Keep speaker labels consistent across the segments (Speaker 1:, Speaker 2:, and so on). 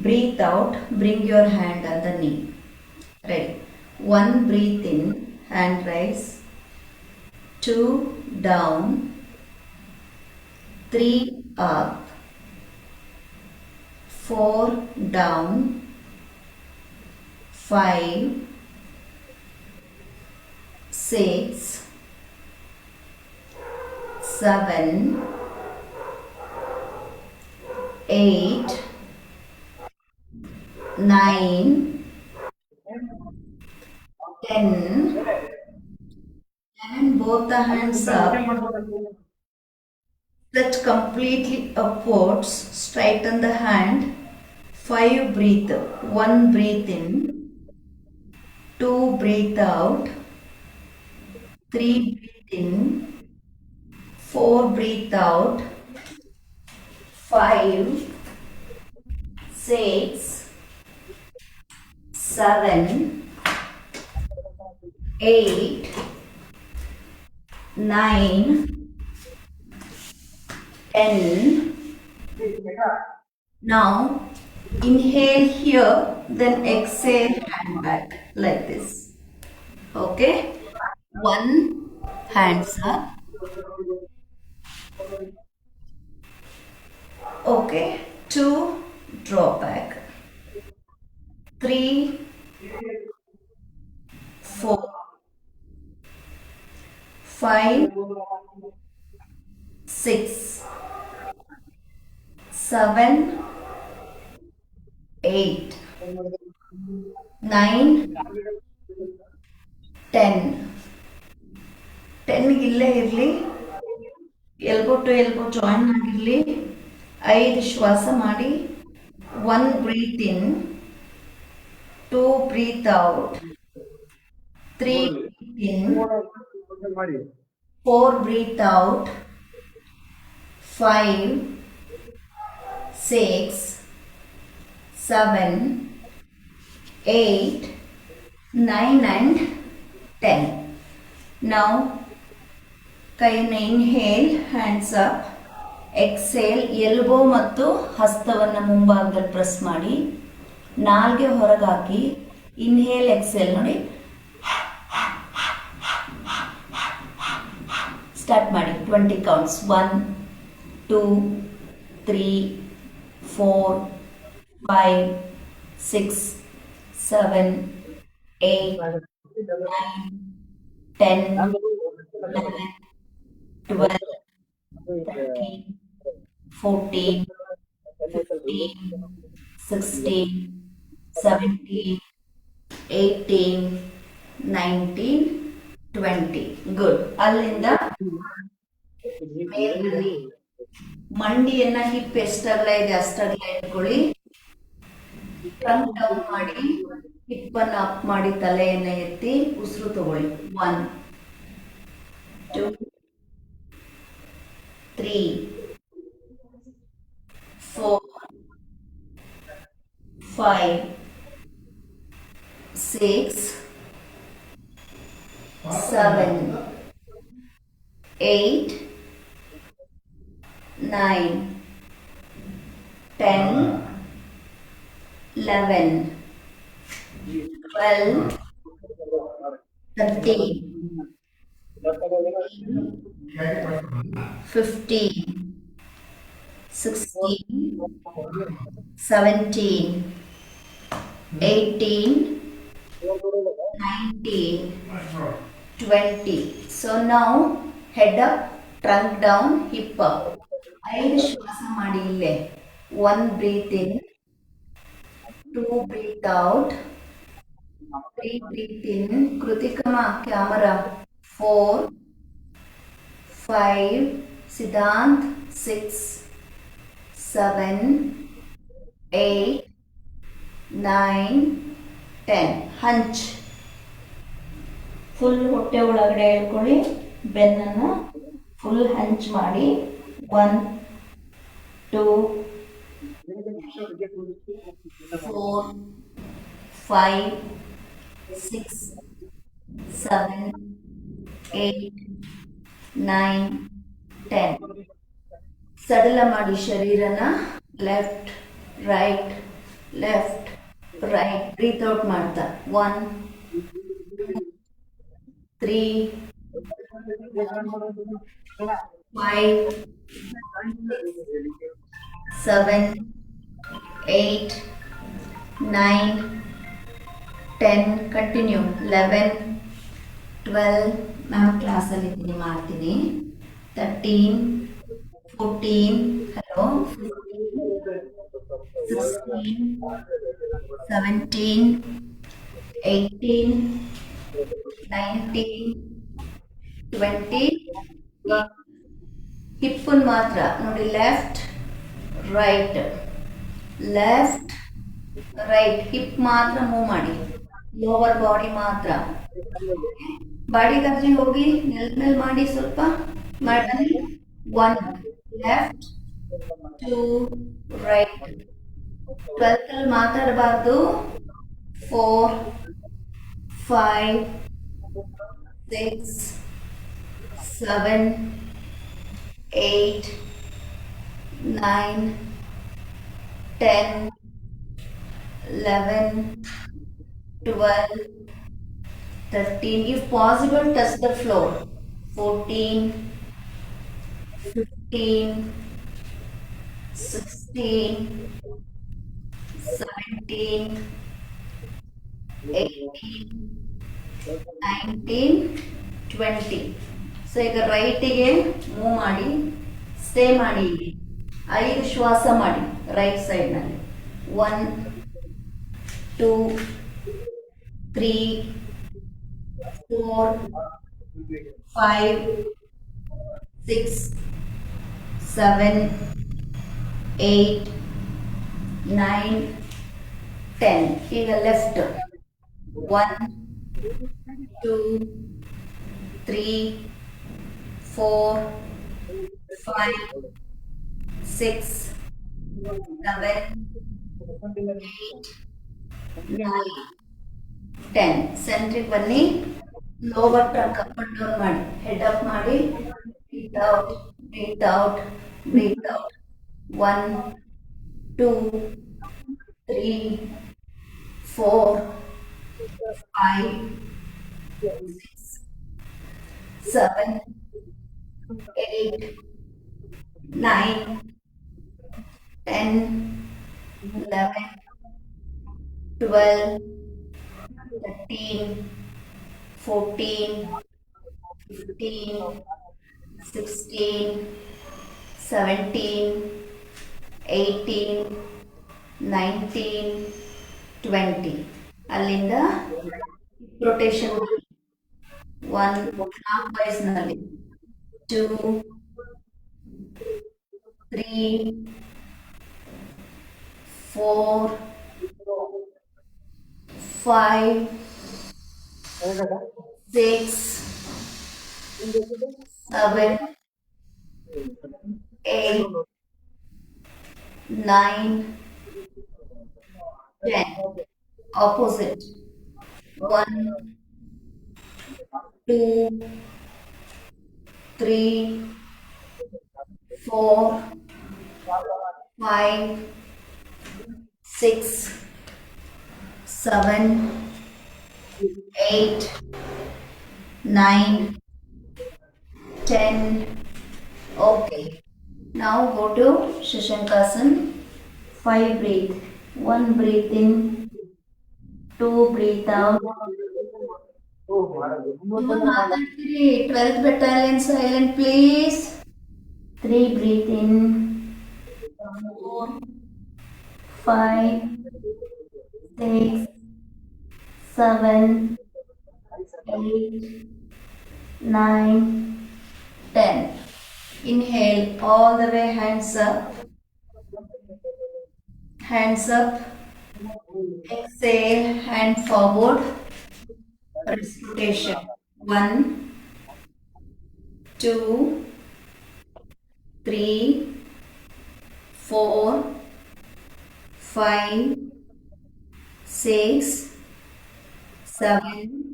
Speaker 1: Breathe out, bring your hand on the knee. Ready. 1 breathe in, hand rise. 2 down. 3 up. 4 down. 5 6 7 8 9 10 and both the hands up. Stretch completely upwards, straighten the hand. 5 breathe. 1 breathe in. 2 breathe out. 3 breathe in. 4 breathe out. 5 6 7 8 9 10. Now inhale here, then exhale hand back like this. Okay. 1 hands up. Okay. 2 draw back. 3 4 5 6 7 8 9 10. 10 ಇಲ್ಲೇ ಇರಲಿ, elbow to elbow join ಆಗಿರಲಿ. 5 ಶ್ವಾಸ ಮಾಡಿ. 1 breathe in. 2 breathe out. 3 breathe in. 4 breathe out. 5 6 7 8 9 and 10. Now ಕೈನ inhale, hands up. Exhale, elbow ಮತ್ತು ಹಸ್ತವನ್ನು ಮುಂಭಾಗದಲ್ಲಿ press ಮಾಡಿ. ನಾಲ್ಗೆ ಹೊರಗಾಕಿ. ಇನ್ಹೇಲ್ ಎಕ್ಸೇಲ್ ನೋಡಿ. ಸ್ಟಾರ್ಟ್ ಮಾಡಿ. 20 ಕೌಂಟ್ಸ್. 1 2 3 4 5 6 7 8 9 10 11 12 13 14 15 16 17 18 19 20. ಗುಡ್. ಅಲ್ಲಿಂದ ಮೇಲ್ಗಡೆ ಮಂಡಿಯನ್ನ ಹಿಪ್ ಎಷ್ಟಗಲ ಇದೆ ಅಷ್ಟಗಲ ಇಟ್ಕೊಳ್ಳಿ. ಟ್ರಂಕ್ ಡೌನ್ ಮಾಡಿ, ಹಿಪ್ ಅನ್ನ ಅಪ್ ಮಾಡಿ, ತಲೆಯನ್ನ ಎತ್ತಿ ಉಸಿರು ತಗೊಳ್ಳಿ. 1 2 3 4 5 6 7 8 9 10 11 12 13 15 16 17 18 19 20. So now head up, trunk down, hip up. 5 ಶ್ವಾಸ ಮಾಡಿ ಇಲ್ಲೇ. 1 breathe in. 2 breathe out. 3 breathe in. ಕೃತಿಕಮ್ಮ ಕ್ಯಾಮರಾ. 4 5 ಸಿದ್ಧಾಂತ್ 6 7 8 9 10. ಹಂಚ್. ಫುಲ್ ಹೊಟ್ಟೆ ಒಳಗಡೆ ಹೇಳ್ಕೊಳ್ಳಿ. ಬೆನ್ನನ್ನು ಫುಲ್ ಹಂಚ್ ಮಾಡಿ. 1 2 4 5 6 7 8 9 10. ಸಡಲ ಮಾಡಿ ಶರೀರನ. Left right left right breathe out ಮಾಡ್ತಾ 1 3 5 7 8 9 10 ಕಂಟಿನ್ಯೂ 11 12 ಮ್ಯಾಮ್ ಕ್ಲಾಸಲ್ಲಿ ಇದ್ದೀನಿ ಮಾಡ್ತೀನಿ 13 14 ಹಲೋ 16 17 18 19 20 ಹಿಪ್ಪನ್ ಮಾತ್ರ ನೋಡಿ left right left right hip ಮಾತ್ರ ಮೂವ್ ಮಾಡಿ ಲೋವರ್ ಬಾಡಿ ಮಾತ್ರ ಬಾಡಿ ಕರ್ಜಿ ಹೋಗಿ ನೆಲದ ಮೇಲೆ ಮಾಡಿ ಸ್ವಲ್ಪ ಮಾಡಿ 1 ಲೆಫ್ಟ್ 2 ರೈಟ್ 12 ಅಲ್ಲಿ ಮಾತಾಡಬಾರ್ದು 4 5 6 7 8 9 10 11 12 13 if possible touch the floor 14 15 16 17 18 19 20 so ಈಗ ರೈಟಿಗೆ ಮೂವ್ ಮಾಡಿ ಸ್ಟೇ ಮಾಡಿ ಇಲ್ಲಿ 5 ಶ್ವಾಸ ಮಾಡಿ ರೈಟ್ ಸೈಡ್ನಲ್ಲಿ 1 2 3 4 5 6 7 8 9 10 ಈಗ ಲೆಫ್ಟ್ 1 2 3 4 5 6 7 8 9 10 ಸೆಂಟ್ರಿಗೆ ಬನ್ನಿ lower trunk up and down ಮಾಡಿ ಹೆಡ್ ಅಪ್ ಮಾಡಿ breathe out breathe out breathe out 1 2 3 4 5 6 7 8 9 10 11 12 13 14 15 16 17 18 19 20 ಅಲ್ಲಿಂದ ರೊಟೇಷನ್ 1 ಕ್ಲಾಕ್ ವೈಸ್ ನಲ್ಲಿ 2 3 4 5 6 7 8 9 10 opposite 1 2 3 4 5 6 7 8 9 10 okay now go to Shashankasan 5 breathe 1 breathe in 2 breathe out ಮಾತಾಡ್ತೀರಿ 12th battalion silent please 3 breathe in 4 5 6 7 8 9 10 inhale all the way hands up exhale hand forward rotation 1 2 3 4 5 6 7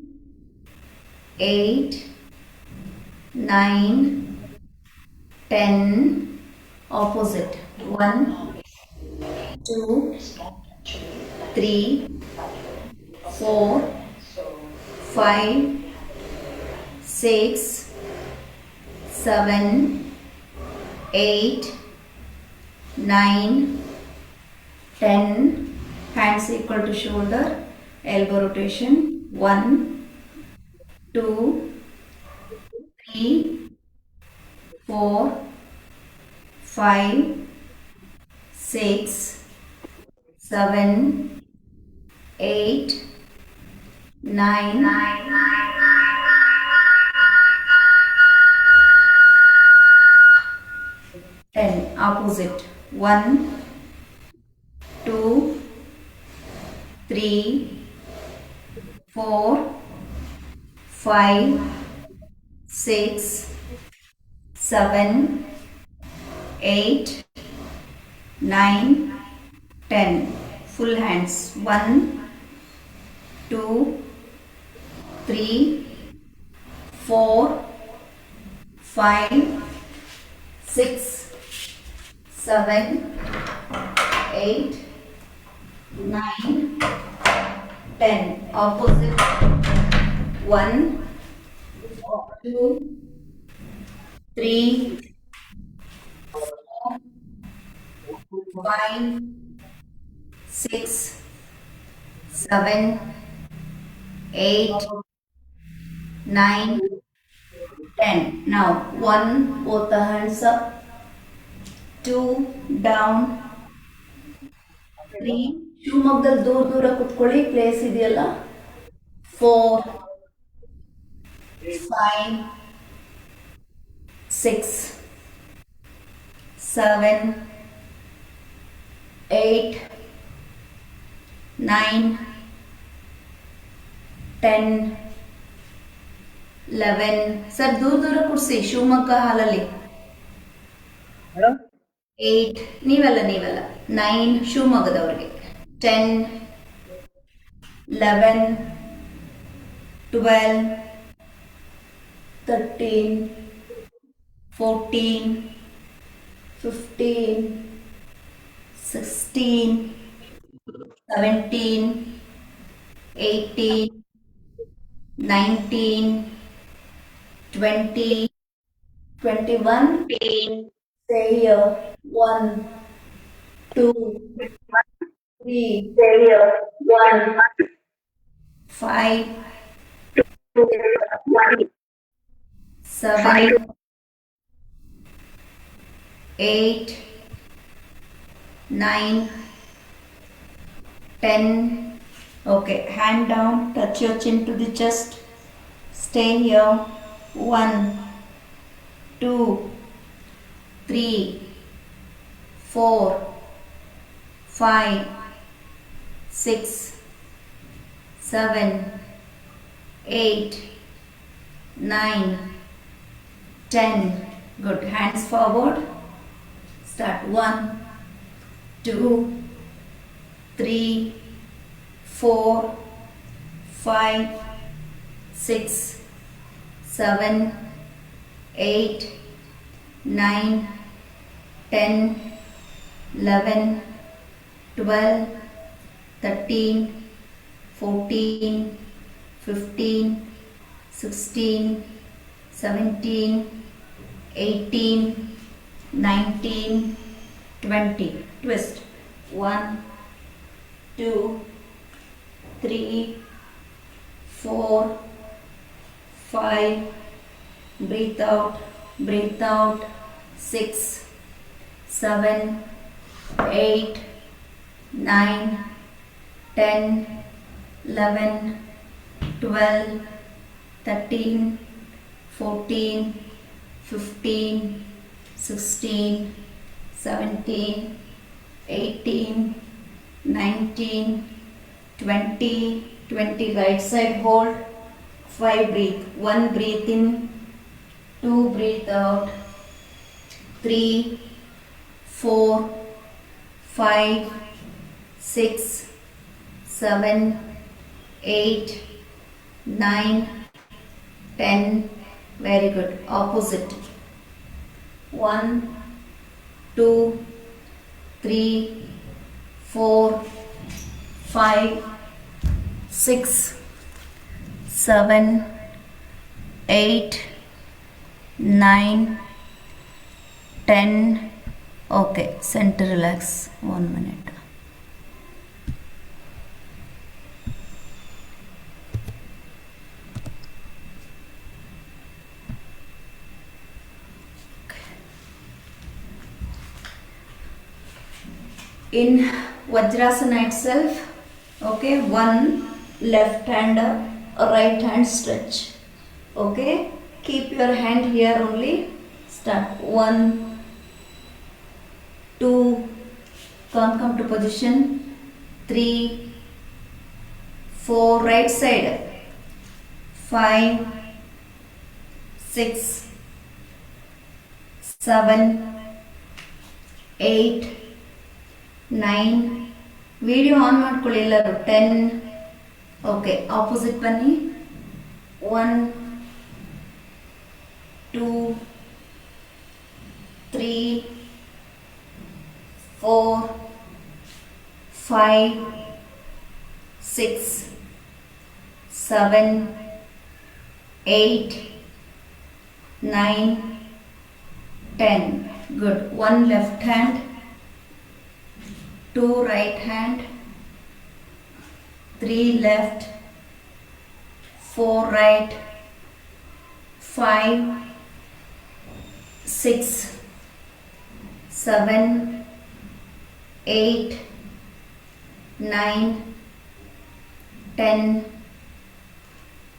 Speaker 1: 8 9 10 opposite 1 2 3, 4, 5, 6, 7, 8, 9, 10. Hands equal to shoulder. Elbow rotation. 1, 2, 3, 4, 5, 6, 7, 8, 9, 10. Opposite. 1, 2, 3, 4, 5, 6, 7, 8, 9, 10. Full hands. 1, 2, 3, 4, 5, 6, 7, 8, 9, 10. Opposite. 1, 2, 3, 4, 5, 6, 7, 8, 9, 10. Now 1, both the hands up. 2, down. 3, ಶಿವಮೊಗ್ಗದಲ್ಲಿ ದೂರ ಕುತ್ಕೊಳ್ಳಿ, place ಇದೆಯಲ್ಲ. 4, 5, 6, 7, 8, 9, 10, 11. Sir ದೂರ ಕೂರಿಸಿ ಶಿವಮೊಗ್ಗ ಹಾಲಲ್ಲಿ. 8, ನೀವಲ್ಲ 9 ಶಿವಮೊಗ್ಗದವ್ರಿಗೆ. 10, 11, 12, 13, 14, 15, 16, 17, 18, 19, 20, 21. Stay here. 1, 2, 3, 5, 7, 8, 9, 10. Okay, hand down, touch your chin to the chest. Stay here. 1, 2, 3, 4, 5, 6, 7, 8, 9, 10. Good. Hands forward. Start. 1, 2, 3, 4, 5, 6, 7, 8, 9, 10, 11, 12, 13, 14, 15, 16, 17, 18, 19, 20. Twist. 1, 2, 3, 4, 5. Breathe out. 6, 7, 8, 9, 10, 11, 12, 13, 14, 15, 16, 17, 18, 19, 20. 20. Right side hold. 5. Breathe. 1. Breathe in. 2. Breathe out. 3, 4, 5, 6, 7, 8, 9, 10. Very good. Opposite. 1, 2, 3, 4, 5, 6, 7, 8, 9, 10. Okay, center relax. 1 minute. In Vajrasana itself, okay, one left hand up, right hand stretch. Okay, keep your hand here only. Start. 1, 2, come to position. 3, 4, right side. 5, 6, 7, 8, 9. Video on ಮಾಡ್ಕೊಳ್ಳಿ ಎಲ್ಲರೂ. 10. Okay, opposite ಬನ್ನಿ. 1, 2, 3, 4, 5, 6, 7, 8, 9, 10. Good. 1 left hand, 2 right hand, 3 left, 4 right, 5, 6, 7, 8, 9, 10,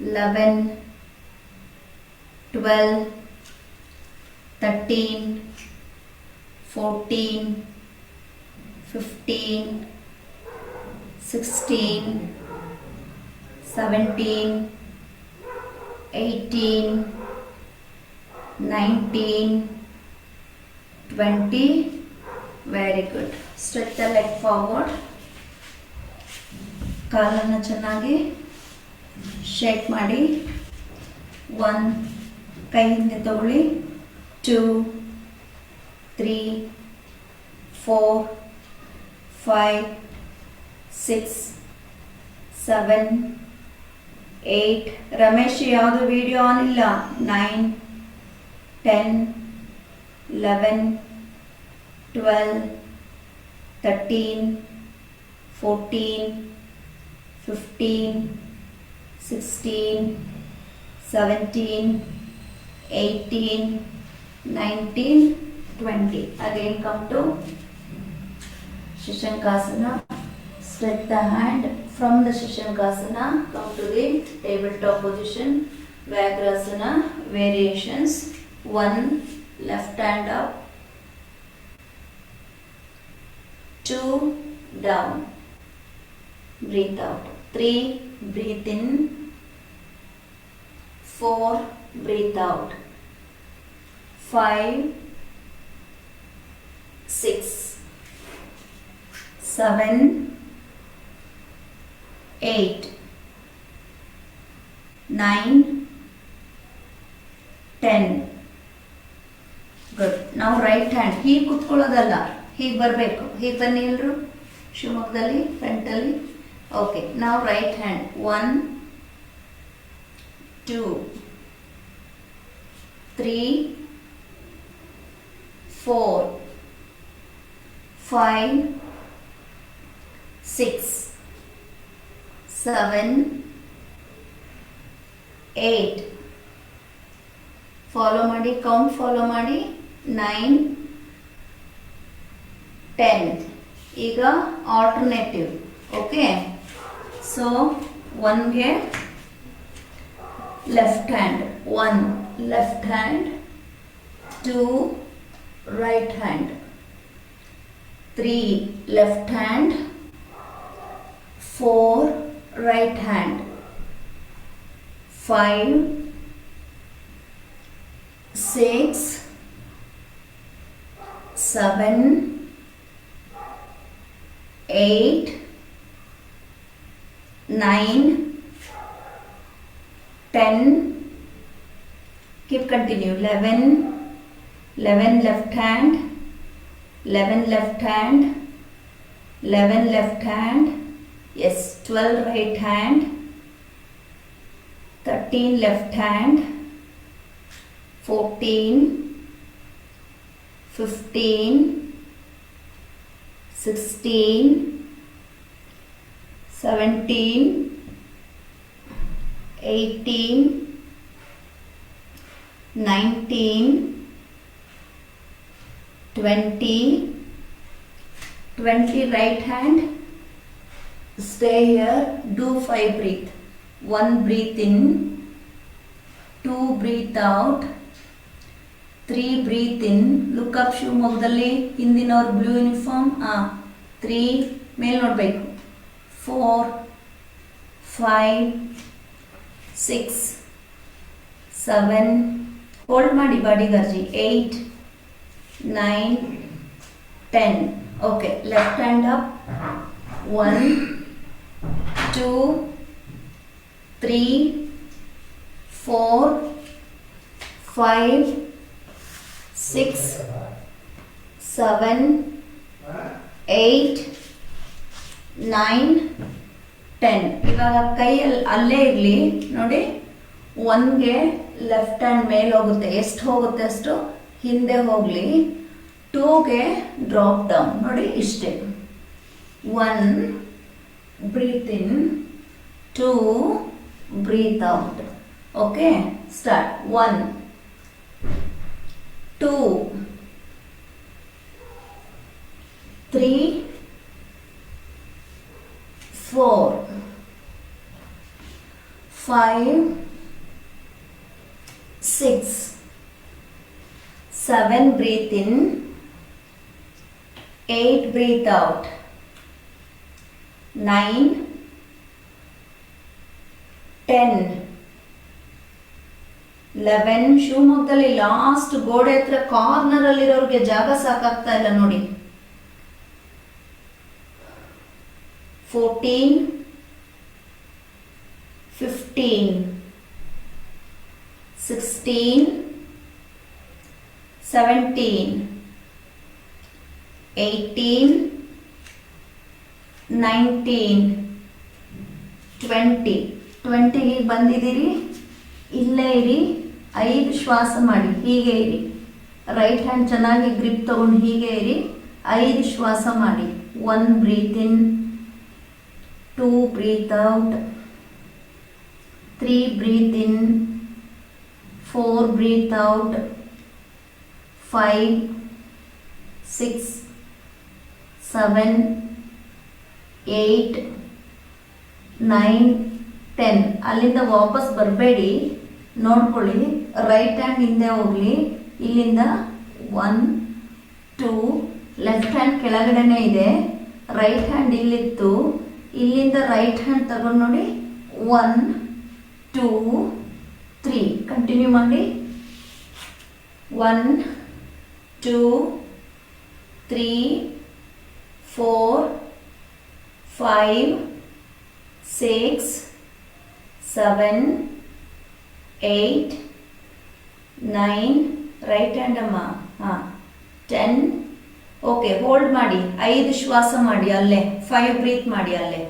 Speaker 1: 11, 12, 13, 14, 15, 16, 17, 18, 19, 20. Very good. Stretch the leg forward. ಕಾಲನ್ನು ಚೆನ್ನಾಗಿ shake ಮಾಡಿ. 1, ಕೈ ಹಿಂದೆ ತಗೊಳ್ಳಿ. 2, 3, 4, 5, 6, 7, 8. ರಮೇಶ್ ಯಾವುದು ವಿಡಿಯೋ ಆನ್ ಇಲ್ಲ. 9, 10, 11, 12, 13, 14, 15, 16, 17, 18, 19, 20. Again come to Shishankasana. Stretch the hand from the Shishankasana. Come to the tabletop position. Vyagrasana variations. 1, left hand up. 2, down. Breathe out. 3, breathe in. 4, breathe out. 5, 6, 7, 8, 9, 10. Good. Now right hand. ಹೀಗೆ ಕುತ್ಕೊಳ್ಳೋದಲ್ಲ, ಹೀಗೆ ಬರಬೇಕು. ಹೀಗೆ ಬನ್ನಿ ಎಲ್ಲರೂ ಶಿವಮೊಗ್ಗದಲ್ಲಿ ಫ್ರಂಟಲ್ಲಿ. Okay, ನಾವು right hand. 1, 2, 3, 4, 5, 6, 7, 8. Follow ಮಾಡಿ, ಕೌಂಟ್ ಫಾಲೋ ಮಾಡಿ. 9, 10. ಈಗ ಆಲ್ಟರ್ನೇಟಿವ್. ಓಕೆ, ಸೊ 1ಗೆ left hand. 1 left hand, 2 right hand, 3 left hand, 4 right hand, 5, 6, 7, 8, 9, 10. Keep continue. 11 left hand, 11 left hand, 11 left hand, Yes, 12 right hand, 13 left hand, 14, 15, 16, 17, 18, 19, 20, 20 right hand, stay here, do 5 breath, 1 breathe in, 2 breathe out, 3 breathe in, look up ಶಿವಮೊಗ್ಗದಲ್ಲಿ ಹಿಂದಿನವ್ರ blue uniform 3 ಮೇಲ್ ನೋಡಬೇಕು, 4 5 6 7 hold ಮಾಡಿ body ಗರ್ಜಿ, 8 9 10. Okay, left hand up, 1 2 3 4 5 6 7 8 9 10. ಇವಾಗ ಕೈಯಲ್ಲಿ ಅಲ್ಲೇ ಇರಲಿ ನೋಡಿ, 1ಗೆ left hand ಮೇಲೆ ಹೋಗುತ್ತೆ, ಎಷ್ಟು ಹೋಗುತ್ತೆ ಅಷ್ಟು ಹಿಂದೆ ಹೋಗಲಿ, 2ಗೆ ಡ್ರಾಪ್ ಡೌನ್ ನೋಡಿ, ಇಷ್ಟೇ. 1 breathe in, 2 breathe out. Okay, start. 1 2 3 4 5 6 7 breathe in, 8 breathe out, 9 10 11. ಶಿವಮೊಗ್ಗದಲ್ಲಿ ಲಾಸ್ಟ್ ಗೋಡೆ ಹತ್ರ ಕಾರ್ನರ್ ಅಲ್ಲಿರೋರಿಗೆ ಜಾಗ ಸಾಕಾಗ್ತಾ ಇಲ್ಲ ನೋಡಿ. 14 15 16 17 18 19 20. 20ಗೆ ಬಂದಿದ್ದೀರಿ, ಇಲ್ಲೇ ಇರಿ, 5 ಶ್ವಾಸ ಮಾಡಿ, ಹೀಗೆ ಇರಿ, ರೈಟ್ ಹ್ಯಾಂಡ್ ಚೆನ್ನಾಗಿ ಗ್ರಿಪ್ ತಗೊಂಡು ಹೀಗೆ ಇರಿ, 5 ಶ್ವಾಸ ಮಾಡಿ. 1 breathe in, 2 breathe out, 3 breathe in, 4 breathe out, 5 6 7 8 9 10. ಅಲ್ಲಿಂದ ವಾಪಸ್ ಬರಬೇಡಿ, ನೋಡ್ಕೊಳ್ಳಿ, ರೈಟ್ ಹ್ಯಾಂಡ್ ಹಿಂದೆ ಹೋಗಲಿ, ಇಲ್ಲಿಂದ 1 2 ಲೆಫ್ಟ್ ಹ್ಯಾಂಡ್ ಕೆಳಗಡೆನೇ ಇದೆ, ರೈಟ್ ಹ್ಯಾಂಡ್ ಇಲ್ಲಿತ್ತು, ಇಲ್ಲಿಂದ ರೈಟ್ ಹ್ಯಾಂಡ್ ತಗೊಂಡು ನೋಡಿ, 1 2 3 ಕಂಟಿನ್ಯೂ ಮಾಡಿ. 1 2 3 4 5 6 7 8 9 ರೈಟ್ ಹ್ಯಾಂಡ್ ಅಮ್ಮ, 10. ಓಕೆ, ಹೋಲ್ಡ್ ಮಾಡಿ, 5 ಶ್ವಾಸ ಮಾಡಿ, ಅಲ್ಲೇ 5 ಬ್ರೀತ್ ಮಾಡಿ, ಅಲ್ಲೇ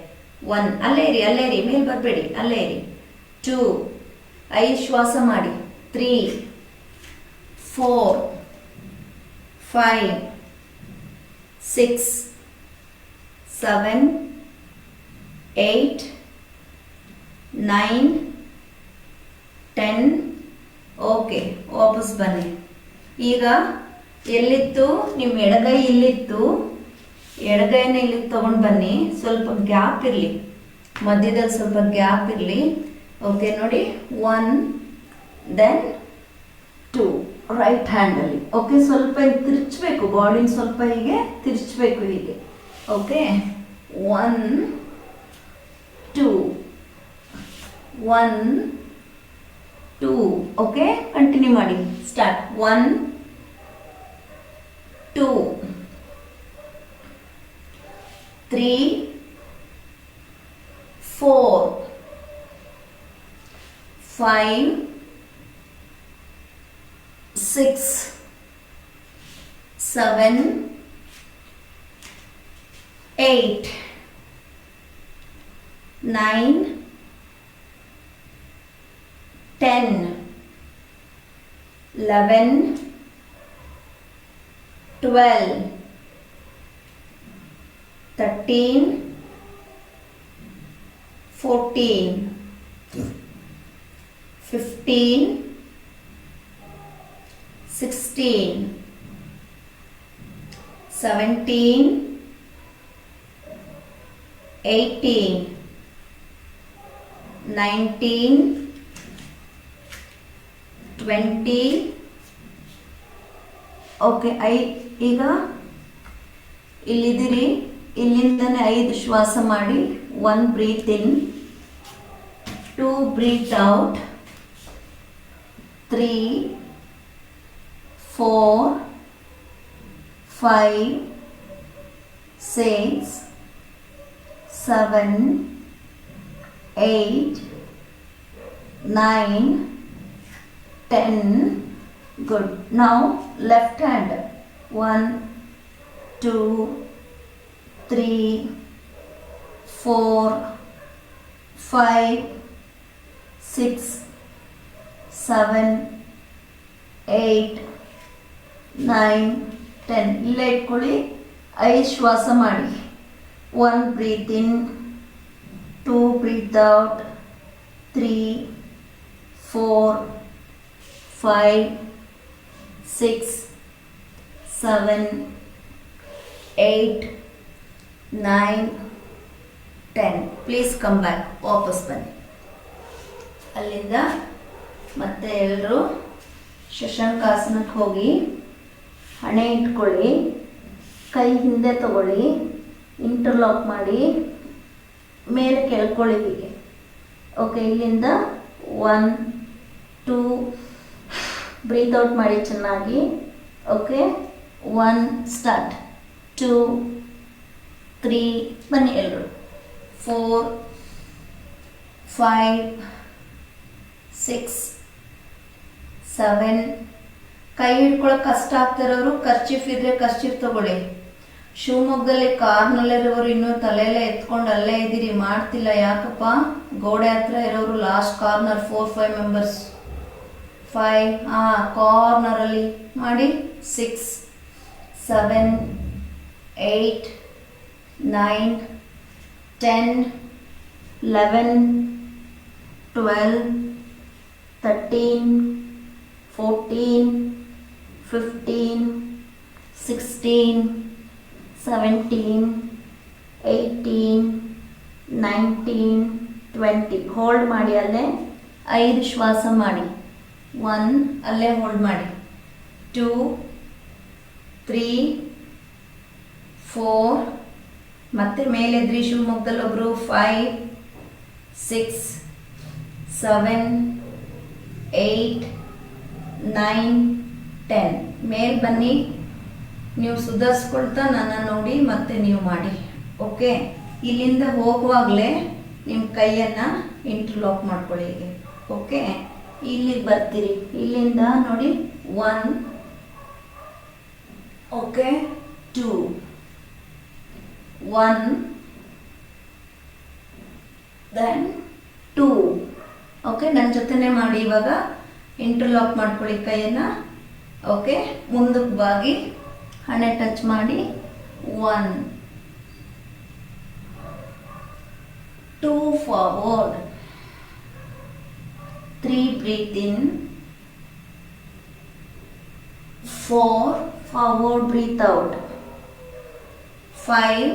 Speaker 1: 1 ಅಲ್ಲೇ ಇರಿ, ಅಲ್ಲೇ ಇರಿ, ಮೇಲೆ ಬರಬೇಡಿ, ಅಲ್ಲೇ ಇರಿ. 2 5 ಶ್ವಾಸ ಮಾಡಿ, 3 4 5 6 7 8 9 10. ಓಕೆ, ವಾಪಸ್ ಬನ್ನಿ. ಈಗ ಎಲ್ಲಿತ್ತು ನಿಮ್ಮ ಎಡಗೈ, ಇಲ್ಲಿತ್ತು, ಎಡಗೈನ ಇಲ್ಲಿಗೆ ತಗೊಂಡು ಬನ್ನಿ, ಸ್ವಲ್ಪ ಗ್ಯಾಪ್ ಇರಲಿ, ಮಧ್ಯದಲ್ಲಿ ಸ್ವಲ್ಪ ಗ್ಯಾಪ್ ಇರಲಿ. ಓಕೆ ನೋಡಿ, 1 ದೆನ್ 2 ರೈಟ್ ಹ್ಯಾಂಡಲ್ಲಿ. ಓಕೆ, ಸ್ವಲ್ಪ ತಿರ್ಚಬೇಕು, ಬಾಡಿನ ಸ್ವಲ್ಪ ಹೀಗೆ ತಿರ್ಚಬೇಕು, ಹೀಗೆ. ಓಕೆ, 1 2 1 2. ಓಕೆ, ಕಂಟಿನ್ಯೂ ಮಾಡಿ, ಸ್ಟಾರ್ಟ್. 1 2 3 4 5 6 7 8 9, 10, 11, 12, 13, 14, 15, 16, 17, 18, 19, 20. ಓಕೆ, ಈಗ ಇಲ್ಲಿದ್ದೀರಿ, ಇಲ್ಲಿಂದನೇ 5 ಶ್ವಾಸ ಮಾಡಿ. 1 breathe in, 2 breathe out, 3, 4, 5, 6, 7, 8, 9, 10. Good. Now left hand. 1, 2, 3, 4, 5, 6, 7, 8, 9, 10. ಇಲ್ಲೇ ಇಟ್ಕೊಳ್ಳಿ. 5 ಶ್ವಾಸ ಮಾಡಿ. 1 breathe in, 2 breathe out, 3, 4, 5, 6, 7, 8, 9, 10. Please come back. ವಾಪಸ್ ಬನ್ನಿ. ಅಲ್ಲಿಂದ ಮತ್ತೆ ಎಲ್ಲರೂ ಶಶಾಂಕಾಸನಕ್ಕೆ ಹೋಗಿ ಹಣೆ ಇಟ್ಕೊಳ್ಳಿ, ಕೈ ಹಿಂದೆ ತಗೊಳ್ಳಿ, ಇಂಟರ್ಲಾಕ್ ಮಾಡಿ ಮೇಲೆ ಕೆಳ್ಕೊಳ್ಳಿ ಹೀಗೆ. ಓಕೆ, ಇಲ್ಲಿಂದ 1, 2 ಬ್ರೀತ್ ಔಟ್ ಮಾಡಿ ಚೆನ್ನಾಗಿ. ಓಕೆ, 1 ಸ್ಟಾರ್ಟ್, 2, 3 ಬನ್ನಿ ಎಲ್ಲರೂ, 4, 5, 6, 7. ಕೈ ಹಿಡ್ಕೊಳಕ್ಕೆ ಕಷ್ಟ ಆಗ್ತಿರೋರು ಕರ್ಚೀಫ್ ಇದ್ರೆ ಕರ್ಚೀಫ್ ತಗೊಳ್ಳಿ. ಶಿವಮೊಗ್ಗದಲ್ಲಿ ಕಾರ್ನಲ್ಲಿರೋರು ಇನ್ನೂ ತಲೆಯೆಲ್ಲ ಎತ್ಕೊಂಡು ಅಲ್ಲೇ ಇದ್ದೀರಿ, ಮಾಡ್ತಿಲ್ಲ ಯಾಕಪ್ಪ? ಗೋಡೆ ಹತ್ರ ಇರೋರು ಲಾಸ್ಟ್ ಕಾರ್ನರ್ 4, 5 ಮೆಂಬರ್ಸ್. 5 ಕಾರ್ನರಲ್ಲಿ ಮಾಡಿ. 6, 7, 8, 9, 10, 11, 12, 13, 14, 15, 16, 17, 18, 19, 20. ಹೋಲ್ಡ್ ಮಾಡಿ ಅಲ್ಲೇ. 5 ಶ್ವಾಸ ಮಾಡಿ. 1 ಅಲ್ಲೇ ಹೋಲ್ಡ್ ಮಾಡಿ. 2, 3, 4 ಮತ್ತೆ ಮೇಲೆದ್ರಿ ಶಿವಮೊಗ್ಗದಲ್ಲಿ ಒಬ್ರು. 5, 6, 7, 8, 9, 10. ಮೇಲ್ ಬನ್ನಿ. ನೀವು ಸುಧಾರಿಸ್ಕೊಳ್ತಾ ನನ್ನ ನೋಡಿ ಮತ್ತೆ ನೀವು ಮಾಡಿ. ಓಕೆ, ಇಲ್ಲಿಂದ ಹೋಗುವಾಗಲೇ ನಿಮ್ಮ ಕೈಯನ್ನು ಇಂಟರ್ಲಾಕ್ ಮಾಡ್ಕೊಳ್ಳಿ ಹೀಗೆ. ಓಕೆ, ಇಲ್ಲಿಗೆ ಬರ್ತೀರಿ. ಇಲ್ಲಿಂದ ನೋಡಿ 1, ಓಕೆ, 2, 1, ದೆನ್ 2. ಓಕೆ, ನನ್ನ ಜೊತೆನೇ ಮಾಡಿ. ಇವಾಗ ಇಂಟರ್ಲಾಕ್ ಮಾಡ್ಕೊಳ್ಳಿ ಕೈಯನ್ನು. ಓಕೆ, ಮುಂದಕ್ಕೆ ಬಾಗಿ ಹಣೆ ಟಚ್ ಮಾಡಿ. 1, 2 forward, 3 breathe in, 4 forward breathe out, 5,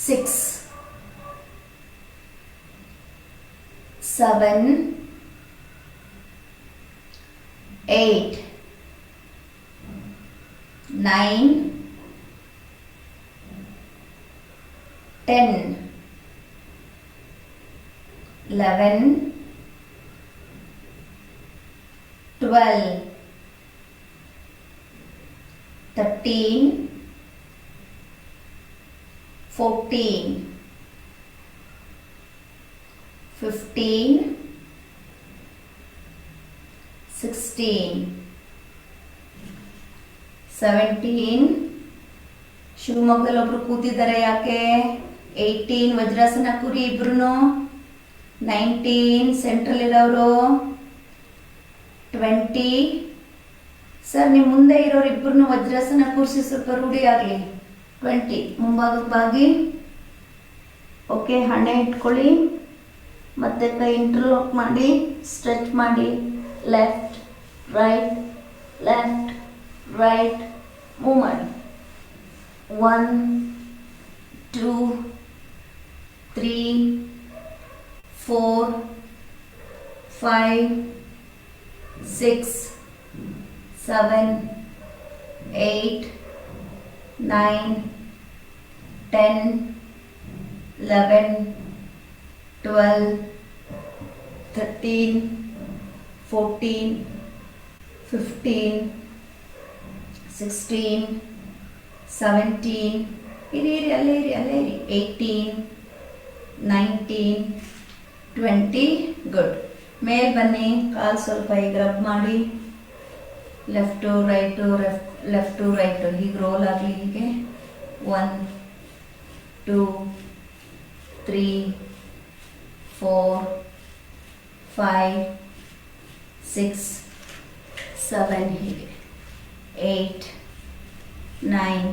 Speaker 1: 6, 7, 8, 9, 10, 11, 12, 13, 14, 15, 16, 17, ಶಿವಮೊಗ್ಗದಲ್ಲಿ ಒಬ್ರು ಕೂತಿದ್ದಾರೆ, ಯಾಕೆ? 18 ವಜ್ರಾಸನ ಕೂರಿ ಇಬ್ರು. 19 ಸೆಂಟ್ರಲ್ ಇರೋರು. 20 ಸರ್ ನಿಮ್ಮ ಮುಂದೆ ಇರೋರು ಇಬ್ಬರನ್ನು ವಜ್ರಾಸನ ಕೂರಿಸಿ ಸ್ವಲ್ಪ ರೂಢಿ ಆಗಲಿ. 20 ಮುಂಭಾಗಕ್ಕೆ ಬಾಗಿ. ಓಕೆ, ಹಣೆ ಇಟ್ಕೊಳ್ಳಿ, ಮತ್ತೆ ಕೈ ಇಂಟರ್ಲಾಕ್ ಮಾಡಿ, ಸ್ಟ್ರೆಚ್ ಮಾಡಿ. Left right left right move ಮಾಡಿ. 1 2 3 4 5 6 7 8 9 10 11 12 13 14 15 16 17 ಇರಿ ಅಲ್ಲೇ ಇರಿ 18 19 20. ಗುಡ್. ಮೇಲ್ ಬನ್ನಿ, ಕಾಲು ಸ್ವಲ್ಪ ಈಗ ರಬ್ ಮಾಡಿ. ಲೆಫ್ಟು ರೈಟು ಲೆಫ್ಟು ರೈಟು ಹೀಗೆ ರೋಲ್ ಆಗಲಿ. ಹೀಗೆ 1 2 3 4 5 6 7 ಹೀಗೆ 8 9